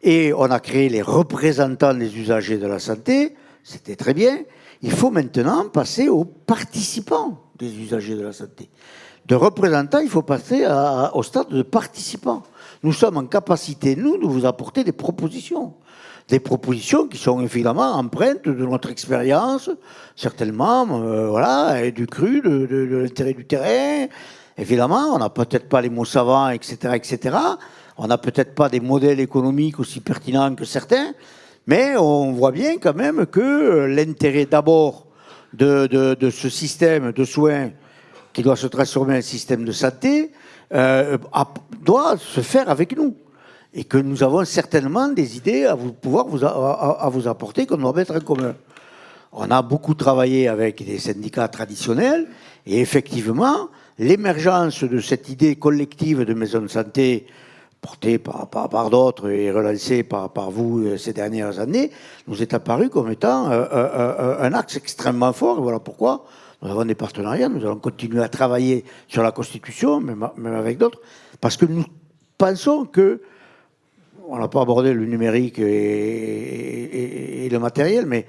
et on a créé les représentants des usagers de la santé, c'était très bien. Il faut maintenant passer aux participants des usagers de la santé. De représentants, il faut passer au stade de participants. Nous sommes en capacité, nous, de vous apporter des propositions. Des propositions qui sont évidemment empreintes de notre expérience, certainement, voilà, et du cru, de l'intérêt du terrain. Évidemment, on n'a peut-être pas les mots savants, etc., etc. On n'a peut-être pas des modèles économiques aussi pertinents que certains, mais on voit bien quand même que l'intérêt d'abord de ce système de soins qui doit se transformer en système de santé doit se faire avec nous. Et que nous avons certainement des idées à pouvoir vous apporter qu'on doit mettre en commun. On a beaucoup travaillé avec des syndicats traditionnels et effectivement, l'émergence de cette idée collective de maison de santé portée par d'autres et relancée par vous ces dernières années, nous est apparu comme étant un axe extrêmement fort. Et voilà pourquoi nous avons des partenariats, nous allons continuer à travailler sur la Constitution, même avec d'autres, parce que nous pensons que, on n'a pas abordé le numérique et le matériel, mais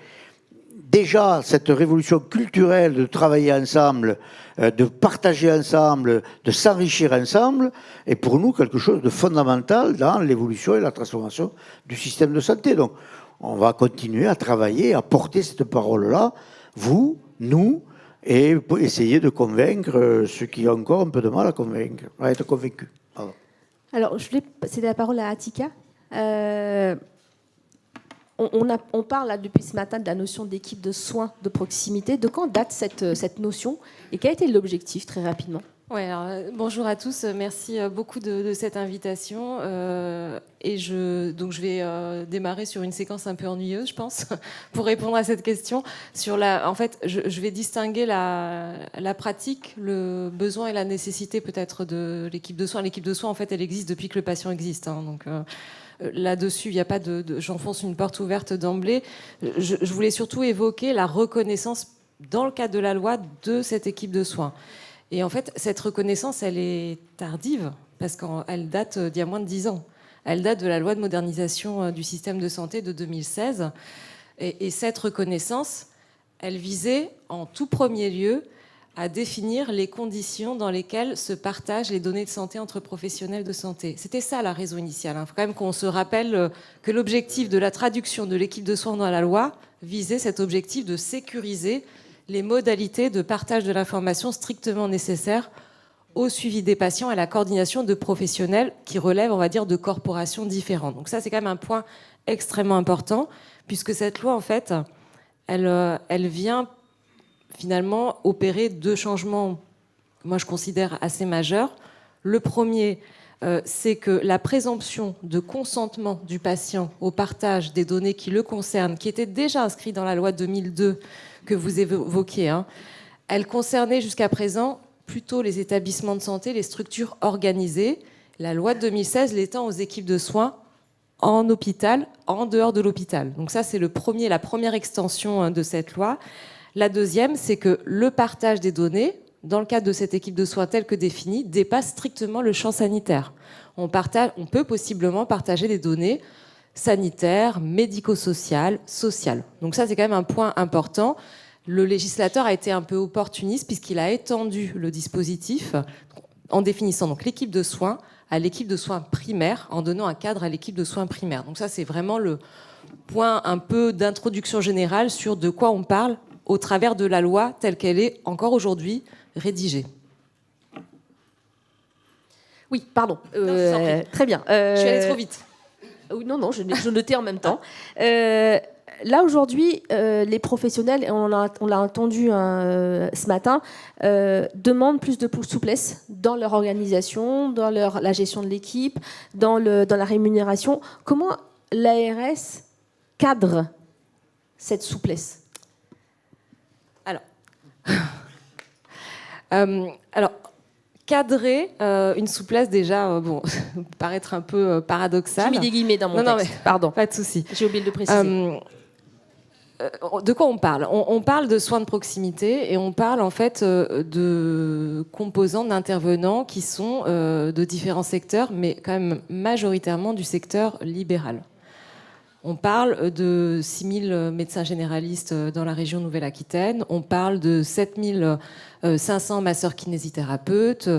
déjà cette révolution culturelle de travailler ensemble, de partager ensemble, de s'enrichir ensemble, est pour nous quelque chose de fondamental dans l'évolution et la transformation du système de santé. Donc on va continuer à travailler, à porter cette parole-là, vous, nous, et essayer de convaincre ceux qui ont encore un peu de mal à être convaincus. Pardon. Alors, je voulais céder la parole à Atika. On parle là, depuis ce matin de la notion d'équipe de soins de proximité. De quand date cette notion et quel a été l'objectif, très rapidement? Ouais, alors, bonjour à tous, merci beaucoup de cette invitation. Et je vais démarrer sur une séquence un peu ennuyeuse, je pense, pour répondre à cette question. En fait, je vais distinguer la pratique, le besoin et la nécessité peut-être de l'équipe de soins. L'équipe de soins, en fait, elle existe depuis que le patient existe. Hein, donc là-dessus, il n'y a pas j'enfonce une porte ouverte d'emblée. Je voulais surtout évoquer la reconnaissance, dans le cadre de la loi, de cette équipe de soins. Et en fait, cette reconnaissance, elle est tardive, parce qu'elle date d'il y a moins de 10 ans. Elle date de la loi de modernisation du système de santé de 2016. Et cette reconnaissance, elle visait en tout premier lieu à définir les conditions dans lesquelles se partagent les données de santé entre professionnels de santé. C'était ça la raison initiale. Il faut quand même qu'on se rappelle que l'objectif de la traduction de l'équipe de soins dans la loi visait cet objectif de sécuriser les modalités de partage de l'information strictement nécessaires au suivi des patients et à la coordination de professionnels qui relèvent, on va dire, de corporations différentes. Donc ça, c'est quand même un point extrêmement important, puisque cette loi, en fait, elle vient finalement opérer 2 changements que moi je considère assez majeurs. Le premier, c'est que la présomption de consentement du patient au partage des données qui le concernent, qui était déjà inscrite dans la loi 2002 que vous évoquiez, hein, elle concernait jusqu'à présent plutôt les établissements de santé, les structures organisées. La loi de 2016 l'étend aux équipes de soins en hôpital, en dehors de l'hôpital. Donc ça, c'est la première extension de cette loi. La deuxième, c'est que le partage des données, dans le cadre de cette équipe de soins telle que définie, dépasse strictement le champ sanitaire. On peut possiblement partager des données sanitaires, médico-sociales, sociales. Donc ça, c'est quand même un point important. Le législateur a été un peu opportuniste puisqu'il a étendu le dispositif en définissant donc l'équipe de soins à l'équipe de soins primaires, en donnant un cadre à l'équipe de soins primaires. Donc ça, c'est vraiment le point un peu d'introduction générale sur de quoi on parle au travers de la loi telle qu'elle est encore aujourd'hui rédigée. Oui, pardon. Non, très bien. Je suis allée trop vite. Oui, non, je notais en même temps. Là, aujourd'hui, les professionnels, et on l'a entendu ce matin, demandent plus de souplesse dans leur organisation, dans la gestion de l'équipe, dans la rémunération. Comment l'ARS cadre cette souplesse ? Alors, cadrer une souplesse, déjà, paraître un peu paradoxal. J'ai mis des guillemets dans mon texte. Mais, pardon. Pas de souci. J'ai oublié de le préciser. De quoi on parle ? On parle de soins de proximité et on parle en fait de composants, d'intervenants qui sont de différents secteurs, mais quand même majoritairement du secteur libéral. On parle de 6 000 médecins généralistes dans la région Nouvelle-Aquitaine. On parle de 7 500 masseurs-kinésithérapeutes.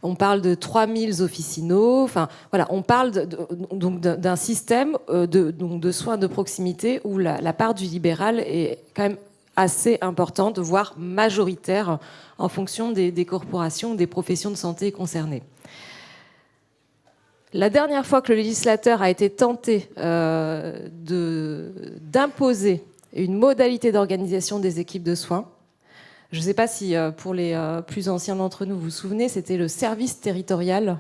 On parle de 3 000 officinaux. Enfin, voilà, on parle donc d'un système de soins de proximité où la part du libéral est quand même assez importante, voire majoritaire, en fonction des corporations, des professions de santé concernées. La dernière fois que le législateur a été tenté d'imposer une modalité d'organisation des équipes de soins, je ne sais pas si pour les plus anciens d'entre nous vous vous souvenez, c'était le service territorial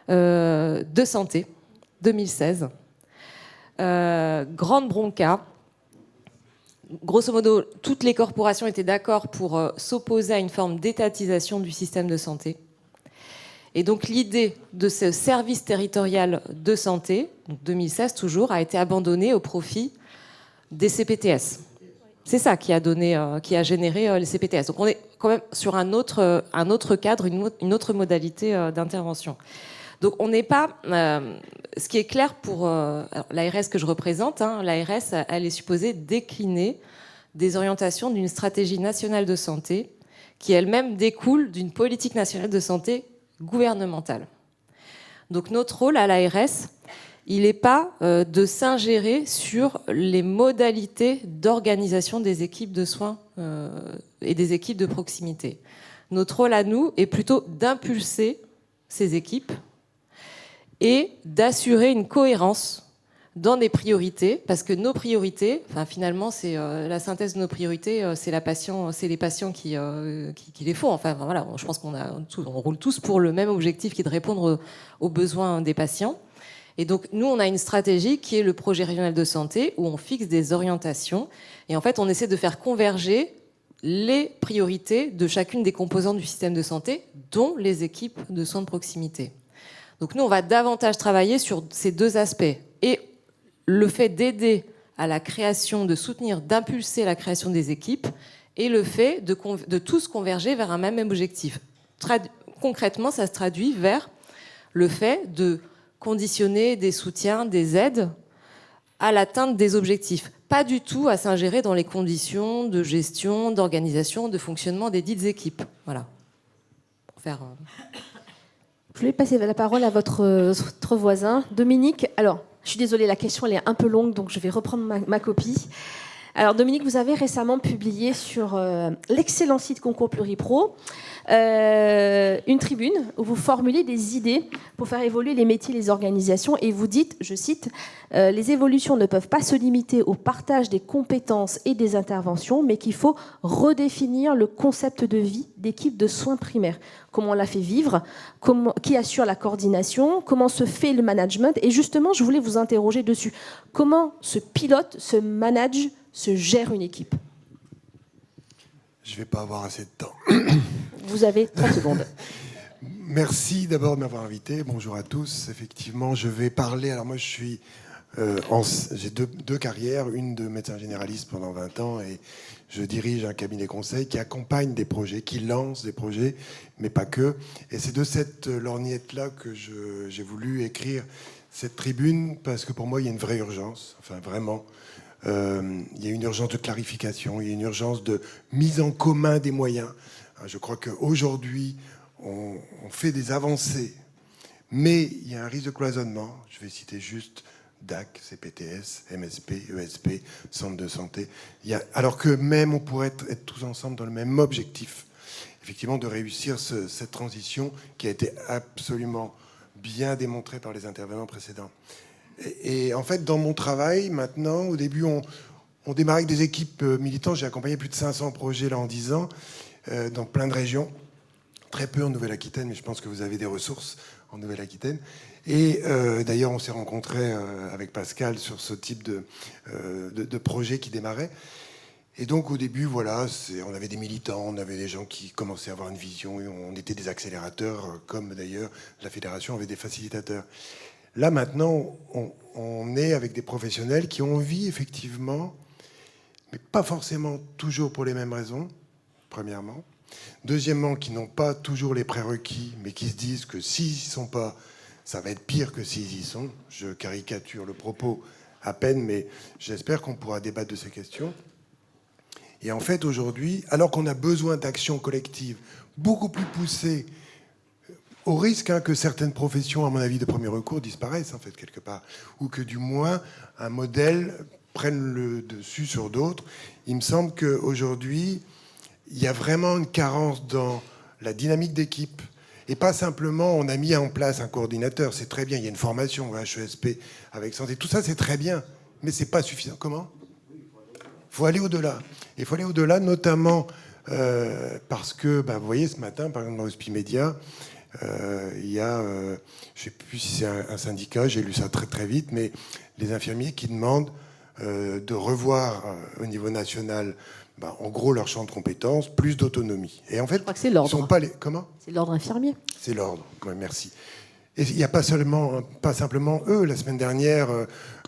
de santé, 2016. Grande bronca. Grosso modo, toutes les corporations étaient d'accord pour s'opposer à une forme d'étatisation du système de santé. Et donc l'idée de ce service territorial de santé, donc 2016 toujours, a été abandonnée au profit des CPTS. C'est ça qui a généré les CPTS. Donc on est quand même sur un autre cadre, une autre modalité d'intervention. Donc on n'est pas... ce qui est clair pour l'ARS que je représente, l'ARS, elle est supposée décliner des orientations d'une stratégie nationale de santé qui elle-même découle d'une politique nationale de santé gouvernementale. Donc notre rôle à l'ARS, il n'est pas de s'ingérer sur les modalités d'organisation des équipes de soins et des équipes de proximité. Notre rôle à nous est plutôt d'impulser ces équipes et d'assurer une cohérence dans des priorités, parce que nos priorités, enfin finalement c'est la synthèse de nos priorités, c'est les patients qui les font. Enfin voilà, je pense qu'on roule tous pour le même objectif qui est de répondre aux besoins des patients. Et donc nous on a une stratégie qui est le projet régional de santé où on fixe des orientations et en fait on essaie de faire converger les priorités de chacune des composantes du système de santé, dont les équipes de soins de proximité. Donc nous on va davantage travailler sur ces deux aspects et le fait d'aider à la création, de soutenir, d'impulser la création des équipes et le fait de tous converger vers un même objectif. Concrètement, ça se traduit vers le fait de conditionner des soutiens, des aides à l'atteinte des objectifs. Pas du tout à s'ingérer dans les conditions de gestion, d'organisation, de fonctionnement des dites équipes. Voilà. Pour faire... Je vais passer la parole à votre voisin, Dominique. Alors, je suis désolée, la question elle est un peu longue, donc je vais reprendre ma copie. Alors, Dominique, vous avez récemment publié sur l'excellent site Concours Pluripro une tribune où vous formulez des idées pour faire évoluer les métiers et les organisations et vous dites, je cite, les évolutions ne peuvent pas se limiter au partage des compétences et des interventions, mais qu'il faut redéfinir le concept de vie d'équipe de soins primaires. Comment on la fait vivre, qui assure la coordination, comment se fait le management. Et justement, je voulais vous interroger dessus. Comment se pilote, se manage, se gère une équipe ? Je ne vais pas avoir assez de temps. Vous avez 30 secondes. Merci d'abord de m'avoir invité. Bonjour à tous. Effectivement, je vais parler... Alors moi, j'ai deux carrières. Une de médecin généraliste pendant 20 ans et je dirige un cabinet conseil qui accompagne des projets, qui lance des projets, mais pas que. Et c'est de cette lorgnette-là que j'ai voulu écrire cette tribune parce que pour moi, il y a une vraie urgence. Enfin, vraiment... il y a une urgence de clarification, il y a une urgence de mise en commun des moyens. Je crois qu'aujourd'hui, on fait des avancées, mais il y a un risque de cloisonnement. Je vais citer juste DAC, CPTS, MSP, ESP, centre de santé. Alors que même on pourrait être tous ensemble dans le même objectif, effectivement, de réussir cette transition qui a été absolument bien démontrée par les intervenants précédents. Et en fait, dans mon travail, maintenant, au début, on démarre avec des équipes militantes. J'ai accompagné plus de 500 projets là en 10 ans, dans plein de régions. Très peu en Nouvelle-Aquitaine, mais je pense que vous avez des ressources en Nouvelle-Aquitaine. Et d'ailleurs, on s'est rencontrés avec Pascal sur ce type de projet qui démarrait. Et donc, au début, voilà, on avait des militants, on avait des gens qui commençaient à avoir une vision, et on était des accélérateurs, comme d'ailleurs la fédération avait des facilitateurs. Là, maintenant, on est avec des professionnels qui ont envie, effectivement, mais pas forcément toujours pour les mêmes raisons, premièrement. Deuxièmement, qui n'ont pas toujours les prérequis, mais qui se disent que s'ils n'y sont pas, ça va être pire que s'ils y sont. Je caricature le propos à peine, mais j'espère qu'on pourra débattre de ces questions. Et en fait, aujourd'hui, alors qu'on a besoin d'actions collectives beaucoup plus poussées, au risque que certaines professions, à mon avis, de premier recours disparaissent, en fait, quelque part, ou que du moins un modèle prenne le dessus sur d'autres, il me semble qu'aujourd'hui, il y a vraiment une carence dans la dynamique d'équipe. Et pas simplement, on a mis en place un coordinateur, c'est très bien, il y a une formation HESP avec santé, tout ça c'est très bien, mais c'est pas suffisant. Comment ? Il faut aller au-delà. Il faut aller au-delà, notamment parce que, vous voyez, ce matin, par exemple, dans Hospimédia, il y a, je ne sais plus si c'est un syndicat, j'ai lu ça très très vite, mais les infirmiers qui demandent de revoir au niveau national, en gros, leur champ de compétences, plus d'autonomie. Et en fait, Je crois que c'est l'ordre. Sont pas les... Comment ? C'est l'ordre infirmier. C'est l'ordre, ouais, merci. Et il n'y a pas simplement eux. La semaine dernière,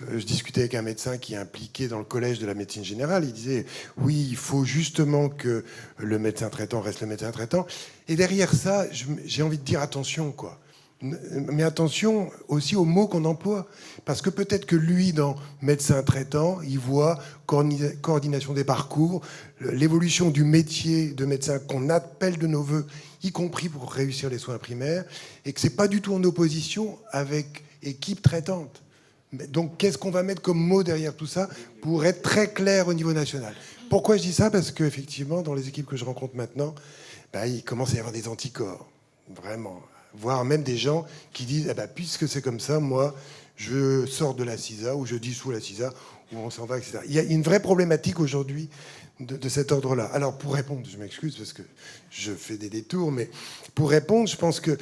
je discutais avec un médecin qui est impliqué dans le collège de la médecine générale. Il disait, oui, il faut justement que le médecin traitant reste le médecin traitant. Et derrière ça, j'ai envie de dire attention, quoi. Mais attention aussi aux mots qu'on emploie. Parce que peut-être que lui, dans médecin traitant, il voit coordination des parcours, l'évolution du métier de médecin qu'on appelle de nos voeux, y compris pour réussir les soins primaires, et que c'est pas du tout en opposition avec équipe traitante. Donc qu'est-ce qu'on va mettre comme mot derrière tout ça pour être très clair au niveau national ? Pourquoi je dis ça ? Parce qu'effectivement, dans les équipes que je rencontre maintenant, il commence à y avoir des anticorps, vraiment. Voire même des gens qui disent puisque c'est comme ça, moi, je sors de la CISA, ou je dissous la CISA, ou on s'en va, etc. Il y a une vraie problématique aujourd'hui de cet ordre-là. Alors, pour répondre, je m'excuse parce que je fais des détours, mais pour répondre, je pense qu'il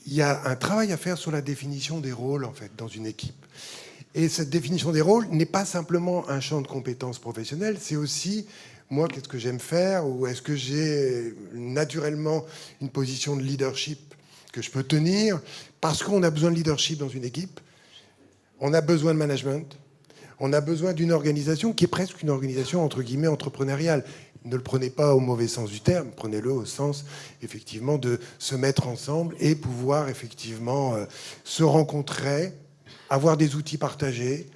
y a un travail à faire sur la définition des rôles, en fait, dans une équipe. Et cette définition des rôles n'est pas simplement un champ de compétences professionnelles, c'est aussi... Moi, qu'est-ce que j'aime faire ? Ou est-ce que j'ai naturellement une position de leadership que je peux tenir, parce qu'on a besoin de leadership dans une équipe, on a besoin de management, on a besoin d'une organisation qui est presque une organisation entre guillemets entrepreneuriale. Ne le prenez pas au mauvais sens du terme, prenez-le au sens effectivement de se mettre ensemble et pouvoir effectivement se rencontrer, avoir des outils partagés,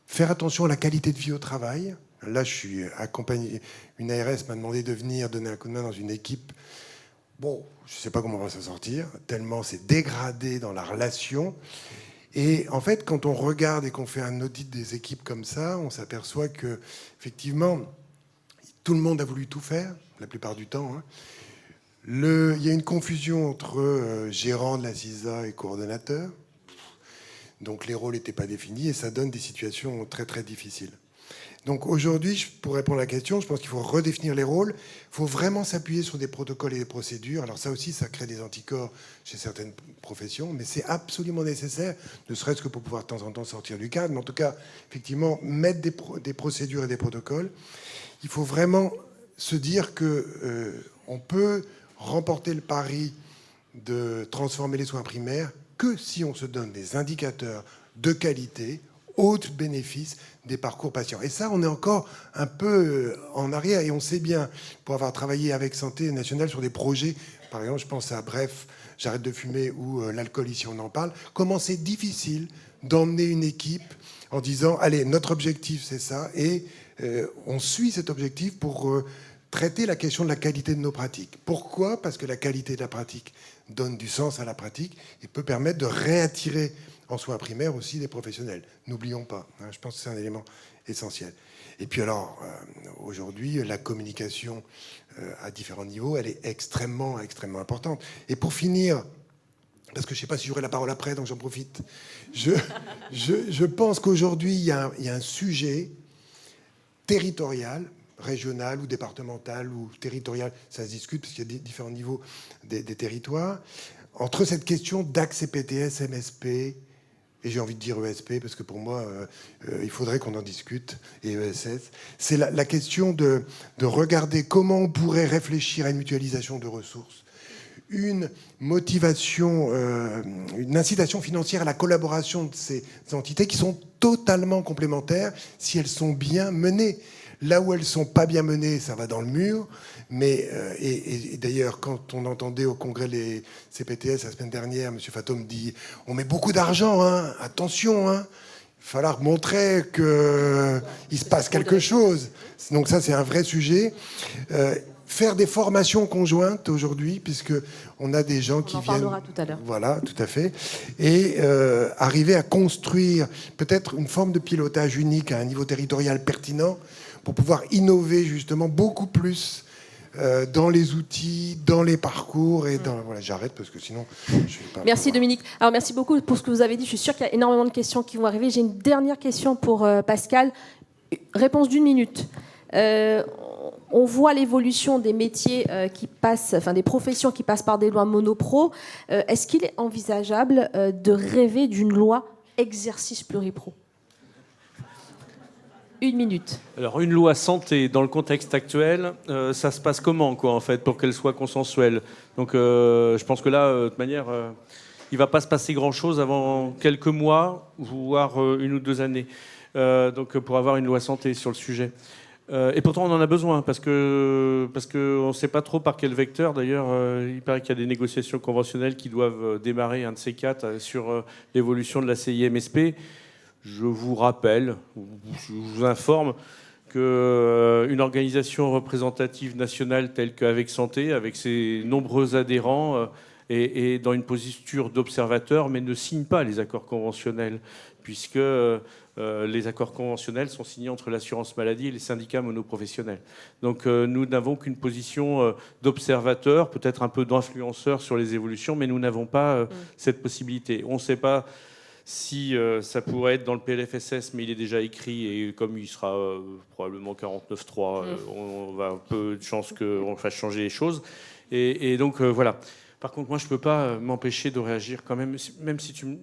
faire attention à la qualité de vie au travail. Là, je suis accompagné, une ARS m'a demandé de venir donner un coup de main dans une équipe. Bon, je ne sais pas comment on va s'en sortir, tellement c'est dégradé dans la relation. Et en fait, quand on regarde et qu'on fait un audit des équipes comme ça, on s'aperçoit que, effectivement, tout le monde a voulu tout faire, la plupart du temps. Il y a une confusion entre gérant de la CISA et coordonnateur. Donc les rôles n'étaient pas définis et ça donne des situations très très difficiles. Donc aujourd'hui, pour répondre à la question, je pense qu'il faut redéfinir les rôles. Il faut vraiment s'appuyer sur des protocoles et des procédures. Alors ça aussi, ça crée des anticorps chez certaines professions, mais c'est absolument nécessaire, ne serait-ce que pour pouvoir de temps en temps sortir du cadre. Mais en tout cas, effectivement, mettre des procédures et des protocoles. Il faut vraiment se dire qu'on peut remporter le pari de transformer les soins primaires que si on se donne des indicateurs de qualité, haute bénéfice des parcours patients. Et ça, on est encore un peu en arrière. Et on sait bien, pour avoir travaillé avec Santé nationale sur des projets, par exemple, je pense à Bref, j'arrête de fumer, ou l'alcool, ici on en parle, comment c'est difficile d'emmener une équipe en disant, allez, notre objectif c'est ça, et on suit cet objectif pour traiter la question de la qualité de nos pratiques. Pourquoi ? Parce que la qualité de la pratique donne du sens à la pratique et peut permettre de réattirer en soins primaires aussi des professionnels. N'oublions pas, je pense que c'est un élément essentiel. Et puis alors, aujourd'hui, la communication à différents niveaux, elle est extrêmement, extrêmement importante. Et pour finir, parce que je ne sais pas si j'aurai la parole après, donc j'en profite, je pense qu'aujourd'hui, il y a un sujet territorial, régional ou départemental ou territorial, ça se discute parce qu'il y a différents niveaux des territoires, entre cette question d'accès PTS, MSP, et j'ai envie de dire ESP, parce que pour moi, il faudrait qu'on en discute, et ESS, c'est la question de regarder comment on pourrait réfléchir à une mutualisation de ressources, une motivation, une incitation financière à la collaboration de ces entités qui sont totalement complémentaires si elles sont bien menées. Là où elles ne sont pas bien menées, ça va dans le mur. Mais, et d'ailleurs, quand on entendait au congrès les CPTS la semaine dernière, M. Fatom dit « On met beaucoup d'argent, hein, attention, hein !» falloir montrer qu'il se passe quelque chose. Donc ça, c'est un vrai sujet. Faire des formations conjointes aujourd'hui, puisque on a des gens qui viennent... On en parlera tout à l'heure. Voilà, tout à fait. Et arriver à construire peut-être une forme de pilotage unique à un niveau territorial pertinent pour pouvoir innover justement beaucoup plus dans les outils, dans les parcours et dans... Voilà, j'arrête parce que sinon je vais pas... Merci Dominique. Alors merci beaucoup pour ce que vous avez dit. Je suis sûre qu'il y a énormément de questions qui vont arriver. J'ai une dernière question pour Pascal. Réponse d'1 minute. On voit l'évolution des métiers qui passent, enfin des professions qui passent par des lois monopro. Est-ce qu'il est envisageable de rêver d'une loi exercice pluripro ? 1 minute. Alors, une loi santé, dans le contexte actuel, ça se passe comment, quoi, en fait, pour qu'elle soit consensuelle ? Donc, je pense que là, de toute manière, il ne va pas se passer grand-chose avant quelques mois, voire 1 ou 2 années, donc, pour avoir une loi santé sur le sujet. Et pourtant, on en a besoin, parce qu'on ne sait pas trop par quel vecteur. D'ailleurs, il paraît qu'il y a des négociations conventionnelles qui doivent démarrer, un de ces 4, sur l'évolution de la CIMSP. Je vous rappelle, je vous informe qu'une organisation représentative nationale telle qu'Avec Santé, avec ses nombreux adhérents, est dans une posture d'observateur, mais ne signe pas les accords conventionnels, puisque les accords conventionnels sont signés entre l'assurance maladie et les syndicats monoprofessionnels. Donc nous n'avons qu'une position d'observateur, peut-être un peu d'influenceur sur les évolutions, mais nous n'avons pas cette possibilité. On ne sait pas si ça pourrait être dans le PLFSS, mais il est déjà écrit, et comme il sera probablement 49.3, on va un peu de chance qu'on fasse changer les choses. Et donc voilà. Par contre, moi, je ne peux pas m'empêcher de réagir quand même, même si une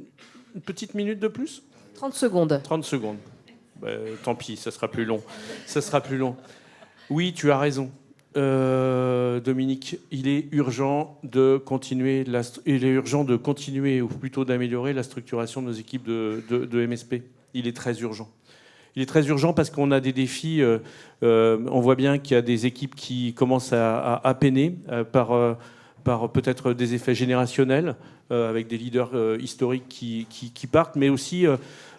petite minute de plus ? 30 secondes. 30 secondes. Tant pis, ça sera plus long. Ça sera plus long. Oui, tu as raison. Dominique, il est urgent de continuer, ou plutôt d'améliorer la structuration de nos équipes de MSP. Il est très urgent. Il est très urgent parce qu'on a des défis. On voit bien qu'il y a des équipes qui commencent à peiner par peut-être des effets générationnels, avec des leaders historiques qui partent, mais aussi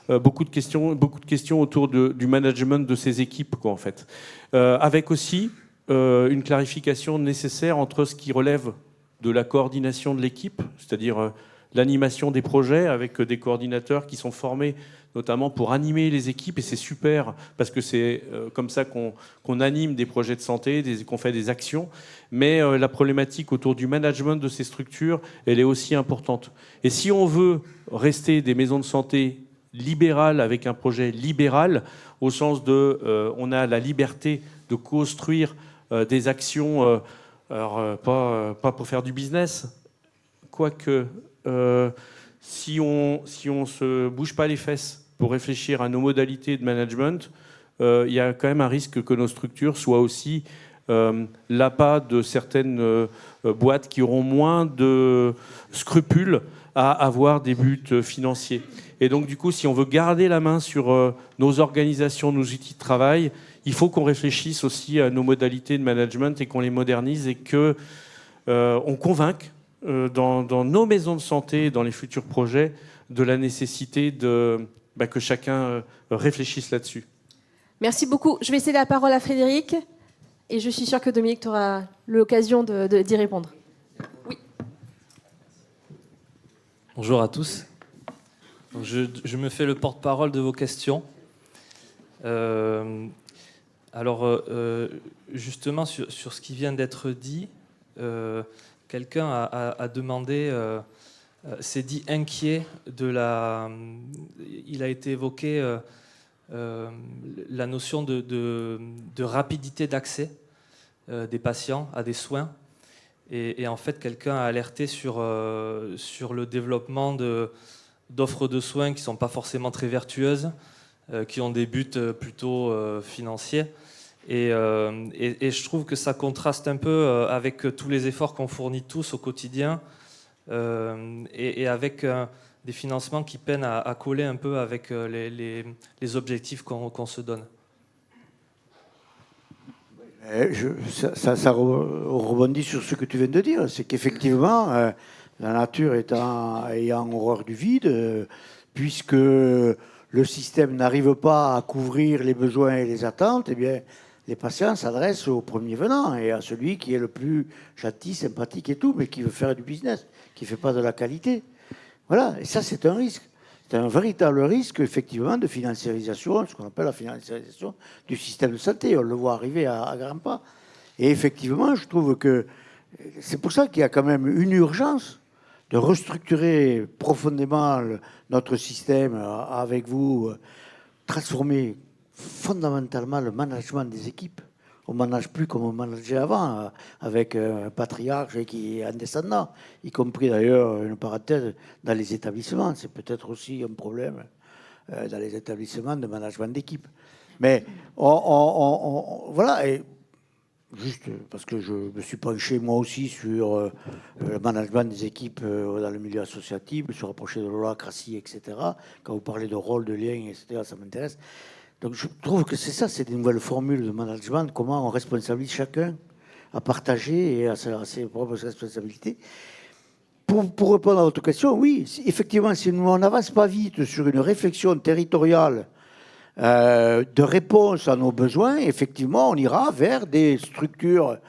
beaucoup de questions autour du management de ces équipes, quoi, en fait. Avec aussi une clarification nécessaire entre ce qui relève de la coordination de l'équipe, c'est-à-dire l'animation des projets avec des coordinateurs qui sont formés notamment pour animer les équipes, et c'est super parce que c'est comme ça qu'on anime des projets de santé, qu'on fait des actions, mais la problématique autour du management de ces structures, elle est aussi importante. Et si on veut rester des maisons de santé libérales avec un projet libéral, au sens de on a la liberté de construire des actions, alors pas pour faire du business, quoique si on se bouge pas les fesses pour réfléchir à nos modalités de management, il y a quand même un risque que nos structures soient aussi l'appât de certaines boîtes qui auront moins de scrupules à avoir des buts financiers. Et donc, du coup, si on veut garder la main sur nos organisations, nos outils de travail, il faut qu'on réfléchisse aussi à nos modalités de management et qu'on les modernise et qu'on convainque dans nos maisons de santé, dans les futurs projets, de la nécessité que chacun réfléchisse là-dessus. Merci beaucoup. Je vais céder la parole à Frédéric et je suis sûre que Dominique, tu auras l'occasion d'y répondre. Oui. Bonjour à tous. Je me fais le porte-parole de vos questions. Justement, sur ce qui vient d'être dit, quelqu'un a demandé, s'est dit inquiet il a été évoqué la notion de rapidité d'accès des patients à des soins. Et en fait, quelqu'un a alerté sur le développement d'offres de soins qui ne sont pas forcément très vertueuses, qui ont des buts plutôt financiers. Et je trouve que ça contraste un peu avec tous les efforts qu'on fournit tous au quotidien et avec des financements qui peinent à coller un peu avec les objectifs qu'on se donne. Ça rebondit sur ce que tu viens de dire. C'est qu'effectivement, la nature ayant horreur du vide, puisque le système n'arrive pas à couvrir les besoins et les attentes, eh bien, les patients s'adressent au premier venant et à celui qui est le plus gentil, sympathique et tout, mais qui veut faire du business, qui ne fait pas de la qualité. Voilà, et ça, c'est un risque. C'est un véritable risque, effectivement, de financiarisation, ce qu'on appelle la financiarisation du système de santé. On le voit arriver à grands pas. Et effectivement, je trouve que c'est pour ça qu'il y a quand même une urgence de restructurer profondément notre système avec vous, transformer fondamentalement le management des équipes. On ne manage plus comme on manageait avant, avec un patriarche qui est un descendant, y compris d'ailleurs, une parenthèse, dans les établissements. C'est peut-être aussi un problème dans les établissements de management d'équipe. Mais voilà, et juste parce que je me suis penché moi aussi sur le management des équipes dans le milieu associatif, je me suis rapproché de l'holacratie, etc. Quand vous parlez de rôle, de lien, etc., ça m'intéresse. Donc je trouve que c'est ça, c'est des nouvelles formules de management, comment on responsabilise chacun à partager et à ses propres responsabilités. Pour répondre à votre question, oui, effectivement, si on n'avance pas vite sur une réflexion territoriale de réponse à nos besoins, effectivement, on ira vers des structures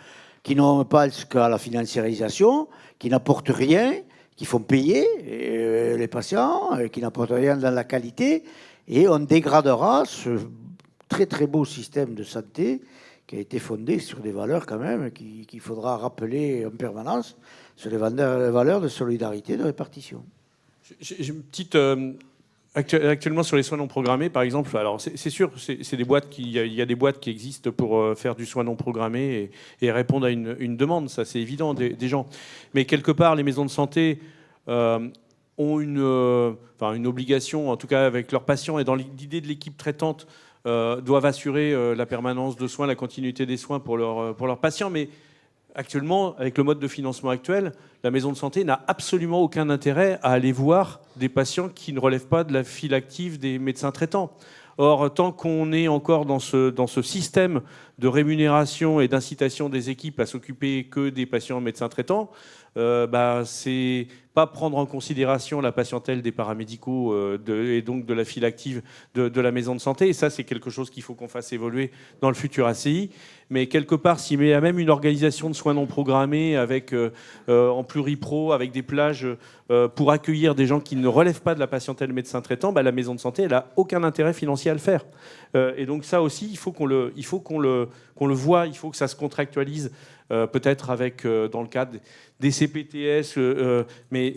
qui n'ont pas qu'à la financiarisation, qui n'apportent rien, qui font payer les patients, qui n'apportent rien dans la qualité. Et on dégradera ce très très beau système de santé qui a été fondé sur des valeurs quand même qu'il faudra rappeler en permanence, sur les valeurs de solidarité, de répartition. J'ai une petite... actuellement sur les soins non programmés, par exemple, alors c'est sûr, c'est des boîtes il y a des boîtes qui existent pour faire du soin non programmé et répondre à une demande, ça c'est évident des gens. Mais quelque part, les maisons de santé... ont une obligation, en tout cas avec leurs patients, et dans l'idée de l'équipe traitante, doivent assurer la permanence de soins, la continuité des soins pour leurs patients. Mais actuellement, avec le mode de financement actuel, la maison de santé n'a absolument aucun intérêt à aller voir des patients qui ne relèvent pas de la file active des médecins traitants. Or, tant qu'on est encore dans ce système de rémunération et d'incitation des équipes à s'occuper que des patients médecins traitants, c'est pas prendre en considération la patientèle des paramédicaux et donc de la file active de la maison de santé. Et ça, c'est quelque chose qu'il faut qu'on fasse évoluer dans le futur ACI. Mais quelque part, s'il y a même une organisation de soins non programmés avec, en pluripro, avec des plages pour accueillir des gens qui ne relèvent pas de la patientèle médecin traitant, la maison de santé, elle n'a aucun intérêt financier à le faire. Et donc ça aussi, il faut qu'on le voit, il faut que ça se contractualise, peut-être avec, dans le cadre des CPTS, mais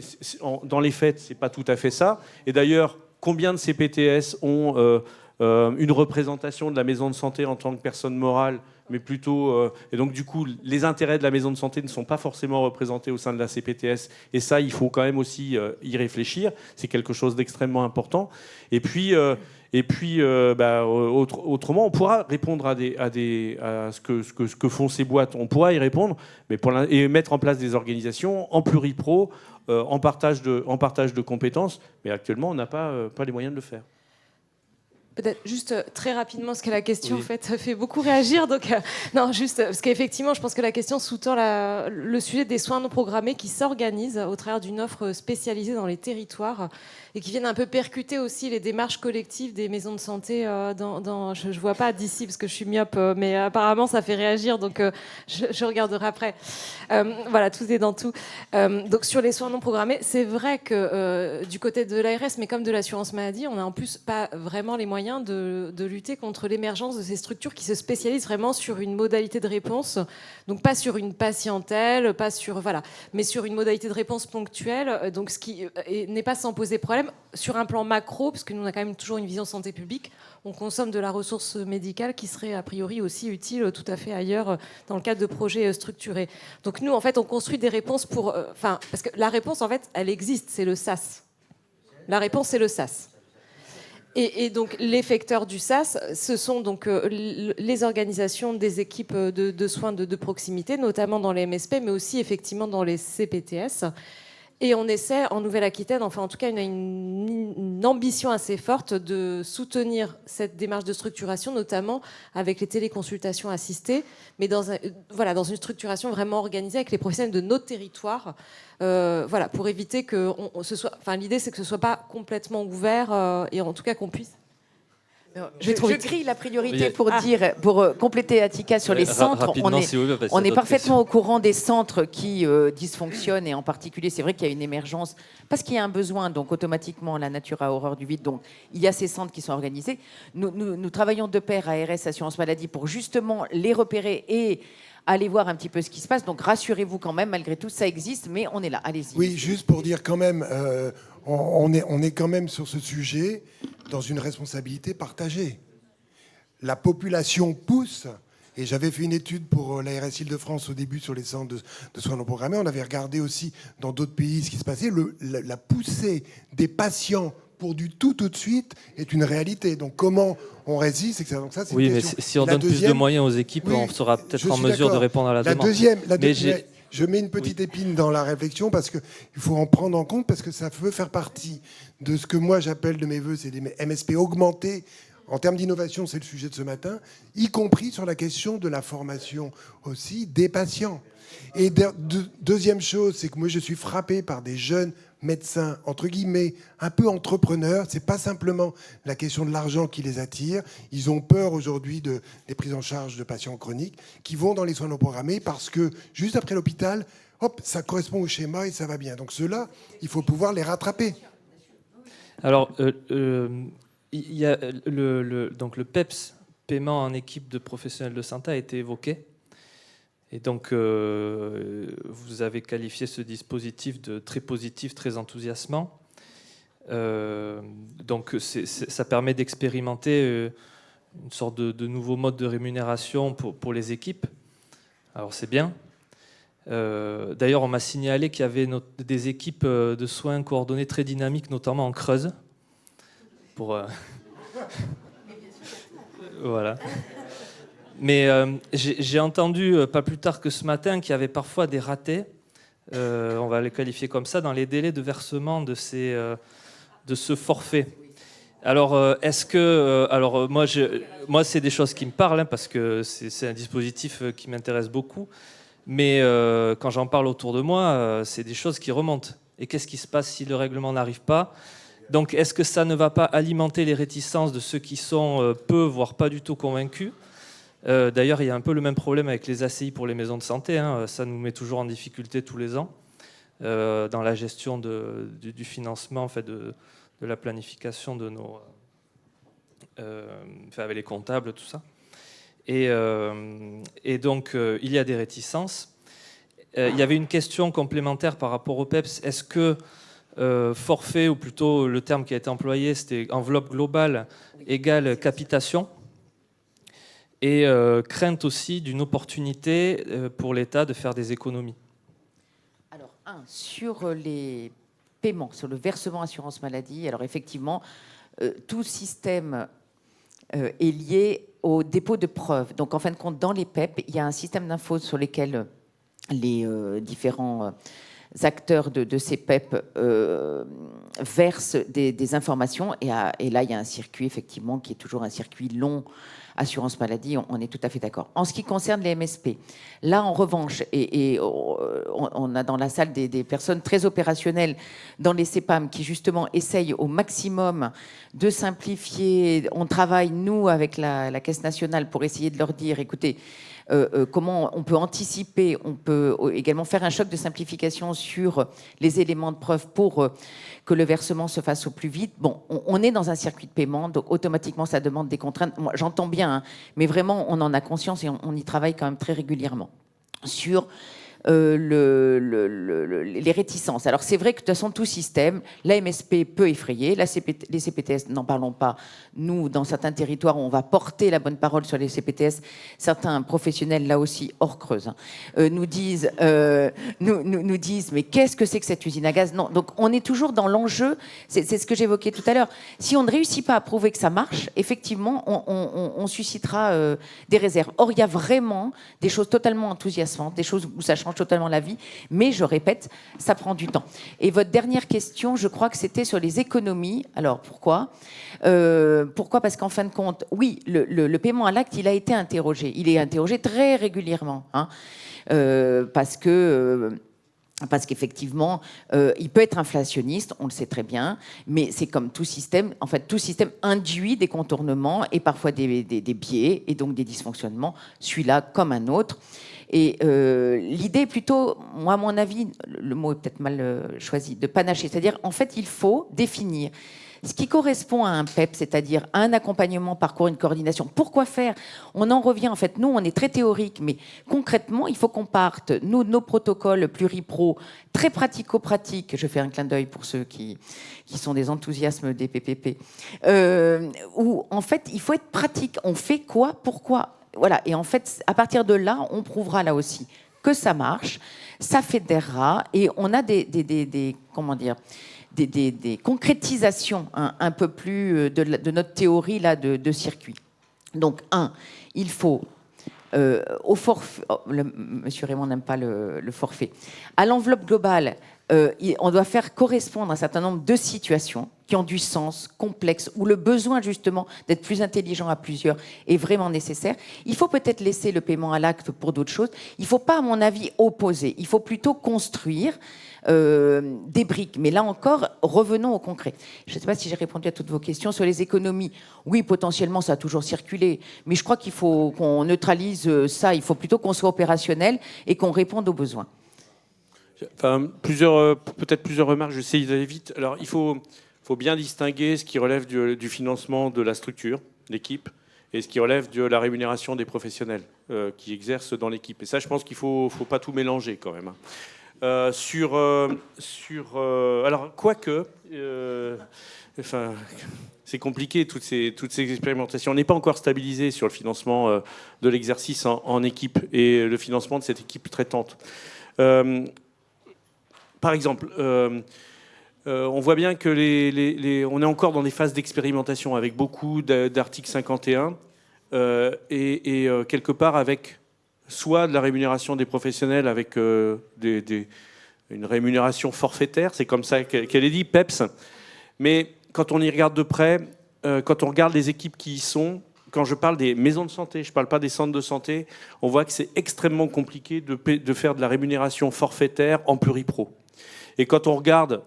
dans les faits, c'est pas tout à fait ça. Et d'ailleurs, combien de CPTS ont une représentation de la maison de santé en tant que personne morale, mais plutôt... et donc, du coup, les intérêts de la maison de santé ne sont pas forcément représentés au sein de la CPTS. Et ça, il faut quand même aussi y réfléchir. C'est quelque chose d'extrêmement important. Et puis autrement, on pourra répondre à ce que font ces boîtes. On pourra y répondre, mais et mettre en place des organisations en pluripro, en partage de compétences. Mais actuellement, on n'a pas les moyens de le faire. Peut-être juste très rapidement, parce que la question en fait fait beaucoup réagir. Donc non, juste parce qu'effectivement, je pense que la question sous-tend le sujet des soins non programmés qui s'organisent au travers d'une offre spécialisée dans les territoires et qui viennent un peu percuter aussi les démarches collectives des maisons de santé. Je vois pas d'ici parce que je suis myope, mais apparemment ça fait réagir, donc je regarderai après. Voilà, tout est dans tout. Donc sur les soins non programmés, c'est vrai que du côté de l'ARS, mais comme de l'assurance maladie, on n'a en plus pas vraiment les moyens de lutter contre l'émergence de ces structures qui se spécialisent vraiment sur une modalité de réponse, donc pas sur une patientèle, mais sur une modalité de réponse ponctuelle, donc ce qui n'est pas sans poser problème sur un plan macro, parce que nous on a quand même toujours une vision santé publique, on consomme de la ressource médicale qui serait a priori aussi utile tout à fait ailleurs dans le cadre de projets structurés. Donc nous en fait on construit des réponses parce que la réponse en fait elle existe, c'est le SAS. La réponse c'est le SAS. Et donc, les facteurs du SAS, ce sont donc les organisations des équipes de soins de proximité, notamment dans les MSP, mais aussi effectivement dans les CPTS. Et on essaie, en Nouvelle-Aquitaine, enfin en tout cas, il y a une une ambition assez forte de soutenir cette démarche de structuration, notamment avec les téléconsultations assistées, mais dans une structuration vraiment organisée avec les professionnels de notre territoire, pour éviter que l'idée, c'est que ce soit pas complètement ouvert et en tout cas qu'on puisse. Je crie la priorité pour compléter Attika sur les centres. On est parfaitement au courant des centres qui dysfonctionnent et en particulier, c'est vrai qu'il y a une émergence parce qu'il y a un besoin, donc automatiquement la nature a horreur du vide. Donc il y a ces centres qui sont organisés. Nous travaillons de pair à ARS Assurance Maladie pour justement les repérer et aller voir un petit peu ce qui se passe. Donc rassurez-vous quand même, malgré tout, ça existe, mais on est là. Allez-y. Oui, juste pour dire quand même, on est quand même sur ce sujet dans une responsabilité partagée. La population pousse, et j'avais fait une étude pour l'ARS Île-de-France au début sur les centres de soins non programmés, on avait regardé aussi dans d'autres pays ce qui se passait, la poussée des patients pour du tout de suite est une réalité. Donc comment on résiste, etc. Donc ça, c'est oui, une mais question. Si on donne plus de moyens aux équipes, on sera peut-être en mesure de répondre à la demande. Je mets une petite épine dans la réflexion parce qu'il faut en prendre en compte, parce que ça peut faire partie de ce que moi j'appelle de mes voeux, c'est des MSP augmentés. En termes d'innovation, c'est le sujet de ce matin, y compris sur la question de la formation aussi des patients. Et deuxième chose, c'est que moi je suis frappé par des jeunes médecins, entre guillemets, un peu entrepreneurs. C'est pas simplement la question de l'argent qui les attire. Ils ont peur aujourd'hui des prises en charge de patients chroniques qui vont dans les soins non programmés parce que juste après l'hôpital, hop, ça correspond au schéma et ça va bien. Donc ceux-là, il faut pouvoir les rattraper. Alors, il y a donc le PEPS, paiement en équipe de professionnels de santé, a été évoqué. Et donc, vous avez qualifié ce dispositif de très positif, très enthousiasmant. Donc, ça permet d'expérimenter une sorte de nouveau mode de rémunération pour les équipes. Alors, c'est bien. D'ailleurs, on m'a signalé qu'il y avait des équipes de soins coordonnés très dynamiques, notamment en Creuse. Voilà. Mais j'ai entendu, pas plus tard que ce matin, qu'il y avait parfois des ratés, on va les qualifier comme ça, dans les délais de versement de ce forfait. Alors, moi, c'est des choses qui me parlent, hein, parce que c'est un dispositif qui m'intéresse beaucoup. Mais quand j'en parle autour de moi, c'est des choses qui remontent. Et qu'est-ce qui se passe si le règlement n'arrive pas ? Donc, est-ce que ça ne va pas alimenter les réticences de ceux qui sont peu, voire pas du tout convaincus ? D'ailleurs, il y a un peu le même problème avec les ACI pour les maisons de santé. Hein. Ça nous met toujours en difficulté tous les ans dans la gestion du financement, en fait, de la planification de nos... avec les comptables, tout ça. Et donc, il y a des réticences. Il y avait une question complémentaire par rapport au PEPS. Est-ce que forfait, ou plutôt le terme qui a été employé, c'était enveloppe globale égale capitation, et crainte aussi d'une opportunité pour l'État de faire des économies. Alors, sur les paiements, sur le versement assurance maladie, alors effectivement, tout système est lié au dépôt de preuves. Donc, en fin de compte, dans les PEP, il y a un système d'infos sur lesquels les différents acteurs de ces PEP versent des informations. Et là, il y a un circuit, effectivement, qui est toujours un circuit long. Assurance maladie, on est tout à fait d'accord. En ce qui concerne les MSP, là, en revanche, et on a dans la salle des personnes très opérationnelles dans les CEPAM qui, justement, essayent au maximum de simplifier. On travaille, nous, avec la Caisse nationale pour essayer de leur dire, écoutez, comment on peut anticiper, on peut également faire un choc de simplification sur les éléments de preuve pour que le versement se fasse au plus vite. Bon, on est dans un circuit de paiement, donc automatiquement ça demande des contraintes. Moi, j'entends bien, hein, mais vraiment on en a conscience et on y travaille quand même très régulièrement. Sur les réticences. Alors c'est vrai que de toute façon tout système, la MSP peut effrayer, les CPTS, n'en parlons pas. Nous, dans certains territoires, on va porter la bonne parole sur les CPTS. Certains professionnels, là aussi, hors Creuse, nous disent mais qu'est-ce que c'est que cette usine à gaz ? Non, donc on est toujours dans l'enjeu, c'est ce que j'évoquais tout à l'heure. Si on ne réussit pas à prouver que ça marche, effectivement, on suscitera des réserves. Or, il y a vraiment des choses totalement enthousiasmantes, des choses où ça change change totalement la vie. Mais je répète, ça prend du temps. Et votre dernière question, je crois que c'était sur les économies. Alors pourquoi ? Pourquoi ? Parce qu'en fin de compte, oui, le paiement à l'acte, il a été interrogé. Il est interrogé très régulièrement, hein, parce qu'effectivement, il peut être inflationniste, on le sait très bien, mais c'est comme tout système. En fait, tout système induit des contournements et parfois des biais et donc des dysfonctionnements. Celui-là, comme un autre. Et l'idée est plutôt, moi, à mon avis, le mot est peut-être mal choisi, de panacher. C'est-à-dire, en fait, il faut définir ce qui correspond à un PEP, c'est-à-dire un accompagnement, parcours, une coordination. Pourquoi faire ? On en revient, en fait, nous, on est très théorique, mais concrètement, il faut qu'on parte, nous, de nos protocoles pluripro, très pratico-pratiques, je fais un clin d'œil pour ceux qui sont des enthousiasmes des PPP, où, en fait, il faut être pratique. On fait quoi ? Pourquoi ? Voilà. Et en fait, à partir de là, on prouvera là aussi que ça marche, ça fédérera, et on a des concrétisations un peu plus de notre théorie là, de circuit. Donc, il faut, au forfait, Monsieur Raymond n'aime pas le forfait, à l'enveloppe globale, on doit faire correspondre un certain nombre de situations qui ont du sens, complexes, où le besoin justement d'être plus intelligent à plusieurs est vraiment nécessaire. Il faut peut-être laisser le paiement à l'acte pour d'autres choses. Il ne faut pas, à mon avis, opposer. Il faut plutôt construire des briques. Mais là encore, revenons au concret. Je ne sais pas si j'ai répondu à toutes vos questions. Sur les économies, oui, potentiellement, ça a toujours circulé. Mais je crois qu'il faut qu'on neutralise ça. Il faut plutôt qu'on soit opérationnel et qu'on réponde aux besoins. Enfin, peut-être plusieurs remarques, je sais d'aller vite. Alors, il faut bien distinguer ce qui relève du financement de la structure, l'équipe, et ce qui relève de la rémunération des professionnels qui exercent dans l'équipe. Et ça, je pense qu'il ne faut pas tout mélanger quand même. Alors, quoique, c'est compliqué, toutes ces expérimentations. On n'est pas encore stabilisé sur le financement de l'exercice en équipe et le financement de cette équipe traitante. Par exemple, on voit bien que on est encore dans des phases d'expérimentation avec beaucoup d'articles 51 et quelque part avec soit de la rémunération des professionnels avec une rémunération forfaitaire, c'est comme ça qu'elle est dit, PEPS. Mais quand on y regarde de près, quand on regarde les équipes qui y sont, quand je parle des maisons de santé, je ne parle pas des centres de santé, on voit que c'est extrêmement compliqué de faire de la rémunération forfaitaire en pluripro. Et quand on regarde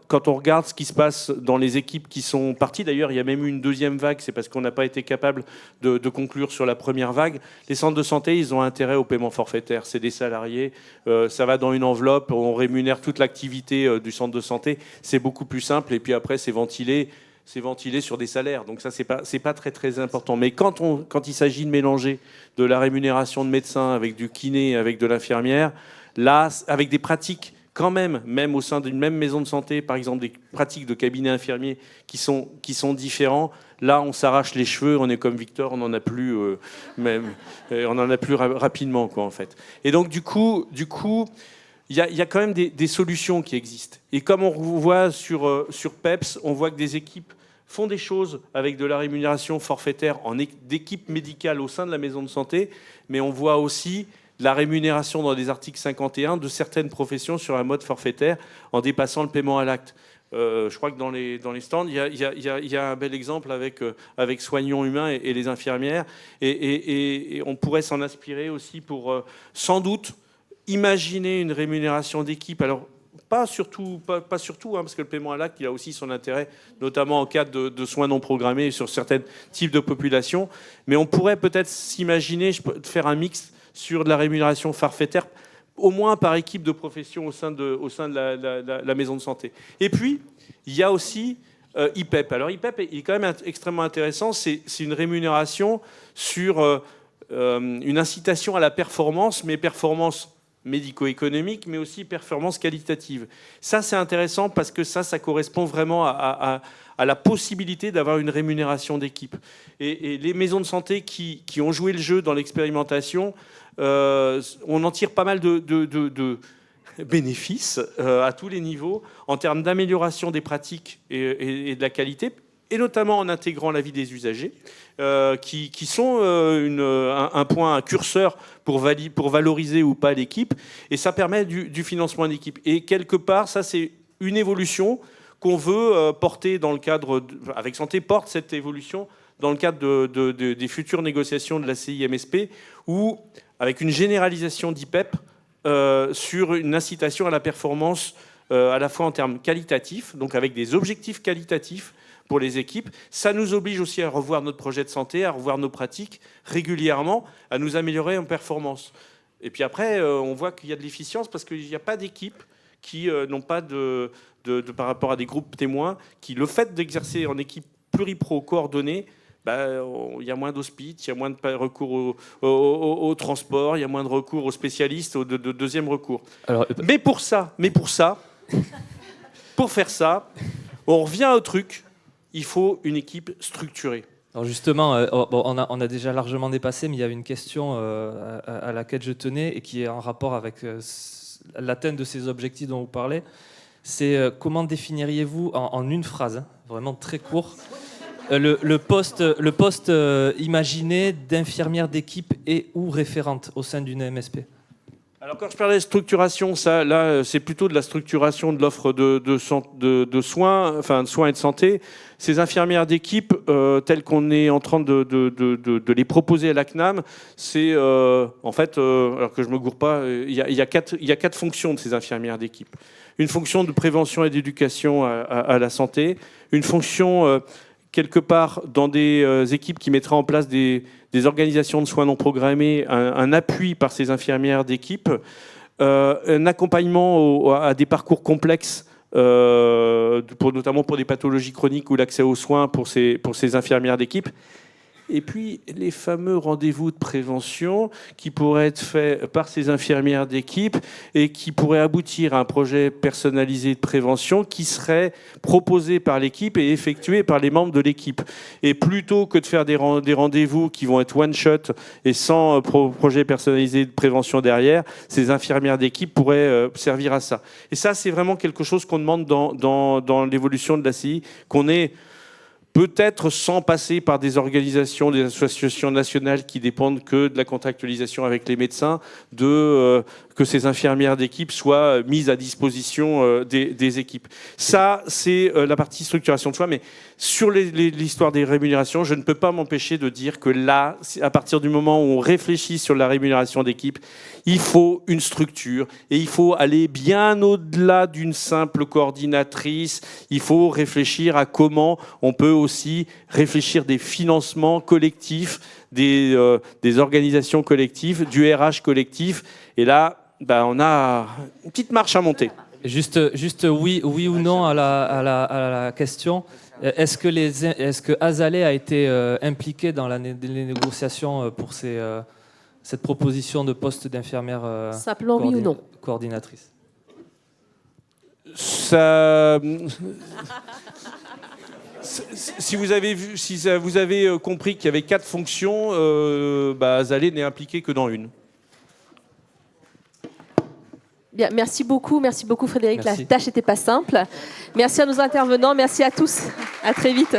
ce qui se passe dans les équipes qui sont parties, d'ailleurs, il y a même eu une deuxième vague, c'est parce qu'on n'a pas été capable de conclure sur la première vague. Les centres de santé, ils ont intérêt au paiement forfaitaire. C'est des salariés, ça va dans une enveloppe, on rémunère toute l'activité du centre de santé. C'est beaucoup plus simple, et puis après, c'est ventilé sur des salaires. Donc ça, c'est pas très, très important. Mais quand il s'agit de mélanger de la rémunération de médecin avec du kiné, avec de l'infirmière, là, avec des pratiques quand même au sein d'une même maison de santé, par exemple des pratiques de cabinet infirmier qui sont différents, là on s'arrache les cheveux, on est comme Victor, on n'en a plus rapidement quoi en fait. Et donc du coup il y a quand même des solutions qui existent. Et comme on voit sur PEPS, on voit que des équipes font des choses avec de la rémunération forfaitaire d'équipe médicale au sein de la maison de santé, mais on voit aussi la rémunération dans des articles 51 de certaines professions sur un mode forfaitaire en dépassant le paiement à l'acte. Je crois que dans les stands, il y a un bel exemple avec Soignons Humains et les infirmières. Et on pourrait s'en inspirer aussi pour, sans doute, imaginer une rémunération d'équipe. Alors, pas surtout, parce que le paiement à l'acte, il a aussi son intérêt, notamment en cas de soins non programmés sur certains types de populations. Mais on pourrait peut-être s'imaginer de faire un mix sur de la rémunération forfaitaire, au moins par équipe de profession au sein de la maison de santé. Et puis, il y a aussi IPEP. Alors IPEP est quand même extrêmement intéressant. C'est une rémunération sur une incitation à la performance, mais performance médico-économique, mais aussi performance qualitative. Ça, c'est intéressant parce que ça correspond vraiment à la possibilité d'avoir une rémunération d'équipe. Et les maisons de santé qui ont joué le jeu dans l'expérimentation, on en tire pas mal de bénéfices à tous les niveaux en termes d'amélioration des pratiques et de la qualité, et notamment en intégrant l'avis des usagers, qui sont un point, un curseur pour valoriser ou pas l'équipe, et ça permet du financement d'équipe. Et quelque part, ça c'est une évolution qu'on veut porter dans le cadre, avec Santé porte cette évolution dans le cadre des futures négociations de la CIMSP, où, avec une généralisation d'IPEP sur une incitation à la performance à la fois en termes qualitatifs, donc avec des objectifs qualitatifs pour les équipes, ça nous oblige aussi à revoir notre projet de santé, à revoir nos pratiques régulièrement, à nous améliorer en performance. Et puis après, on voit qu'il y a de l'efficience parce qu'il n'y a pas d'équipes qui n'ont pas par rapport à des groupes témoins, qui, le fait d'exercer en équipe pluripro coordonnée, il y a moins d'hospices, il y a moins de recours au transport, il y a moins de recours aux spécialistes, de deuxième recours. Alors, mais pour faire ça, on revient au truc, il faut une équipe structurée. Alors justement, on a déjà largement dépassé, mais il y avait une question à laquelle je tenais et qui est en rapport avec l'atteinte de ces objectifs dont vous parlez. C'est comment définiriez-vous en une phrase, vraiment très court, le poste imaginé d'infirmière d'équipe et ou référente au sein d'une MSP? Alors quand je parlais de structuration, c'est plutôt de la structuration de l'offre de soins, enfin de soins et de santé. Ces infirmières d'équipe, telles qu'on est en train de les proposer à la CNAM, c'est en fait, alors que je me gourre pas, il y a quatre fonctions de ces infirmières d'équipe. Une fonction de prévention et d'éducation à la santé, une fonction quelque part dans des équipes qui mettraient en place des organisations de soins non programmés, un appui par ces infirmières d'équipe, un accompagnement à des parcours complexes, notamment pour des pathologies chroniques ou l'accès aux soins pour ces infirmières d'équipe. Et puis les fameux rendez-vous de prévention qui pourraient être faits par ces infirmières d'équipe et qui pourraient aboutir à un projet personnalisé de prévention qui serait proposé par l'équipe et effectué par les membres de l'équipe. Et plutôt que de faire des rendez-vous qui vont être one-shot et sans projet personnalisé de prévention derrière, ces infirmières d'équipe pourraient servir à ça. Et ça, c'est vraiment quelque chose qu'on demande dans l'évolution de la CI, qu'on ait peut-être sans passer par des organisations, des associations nationales qui dépendent que de la contractualisation avec les médecins, que ces infirmières d'équipe soient mises à disposition des équipes. Ça, c'est la partie structuration de soins. Mais sur l'histoire des rémunérations, je ne peux pas m'empêcher de dire que là, à partir du moment où on réfléchit sur la rémunération d'équipe, il faut une structure et il faut aller bien au-delà d'une simple coordinatrice. Il faut réfléchir à comment on peut aussi réfléchir des financements collectifs, des organisations collectives, du RH collectif. Et là, on a une petite marche à monter. Juste oui ou non à la question. Est-ce que Asalée a été impliqué dans les négociations pour cette proposition de poste d'infirmière Simplement oui ou non coordinatrice? Ça... Si vous avez compris qu'il y avait 4 fonctions, Asalée n'est impliqué que dans une. Bien, merci beaucoup Frédéric. Merci. La tâche n'était pas simple. Merci à nos intervenants, merci à tous. À très vite.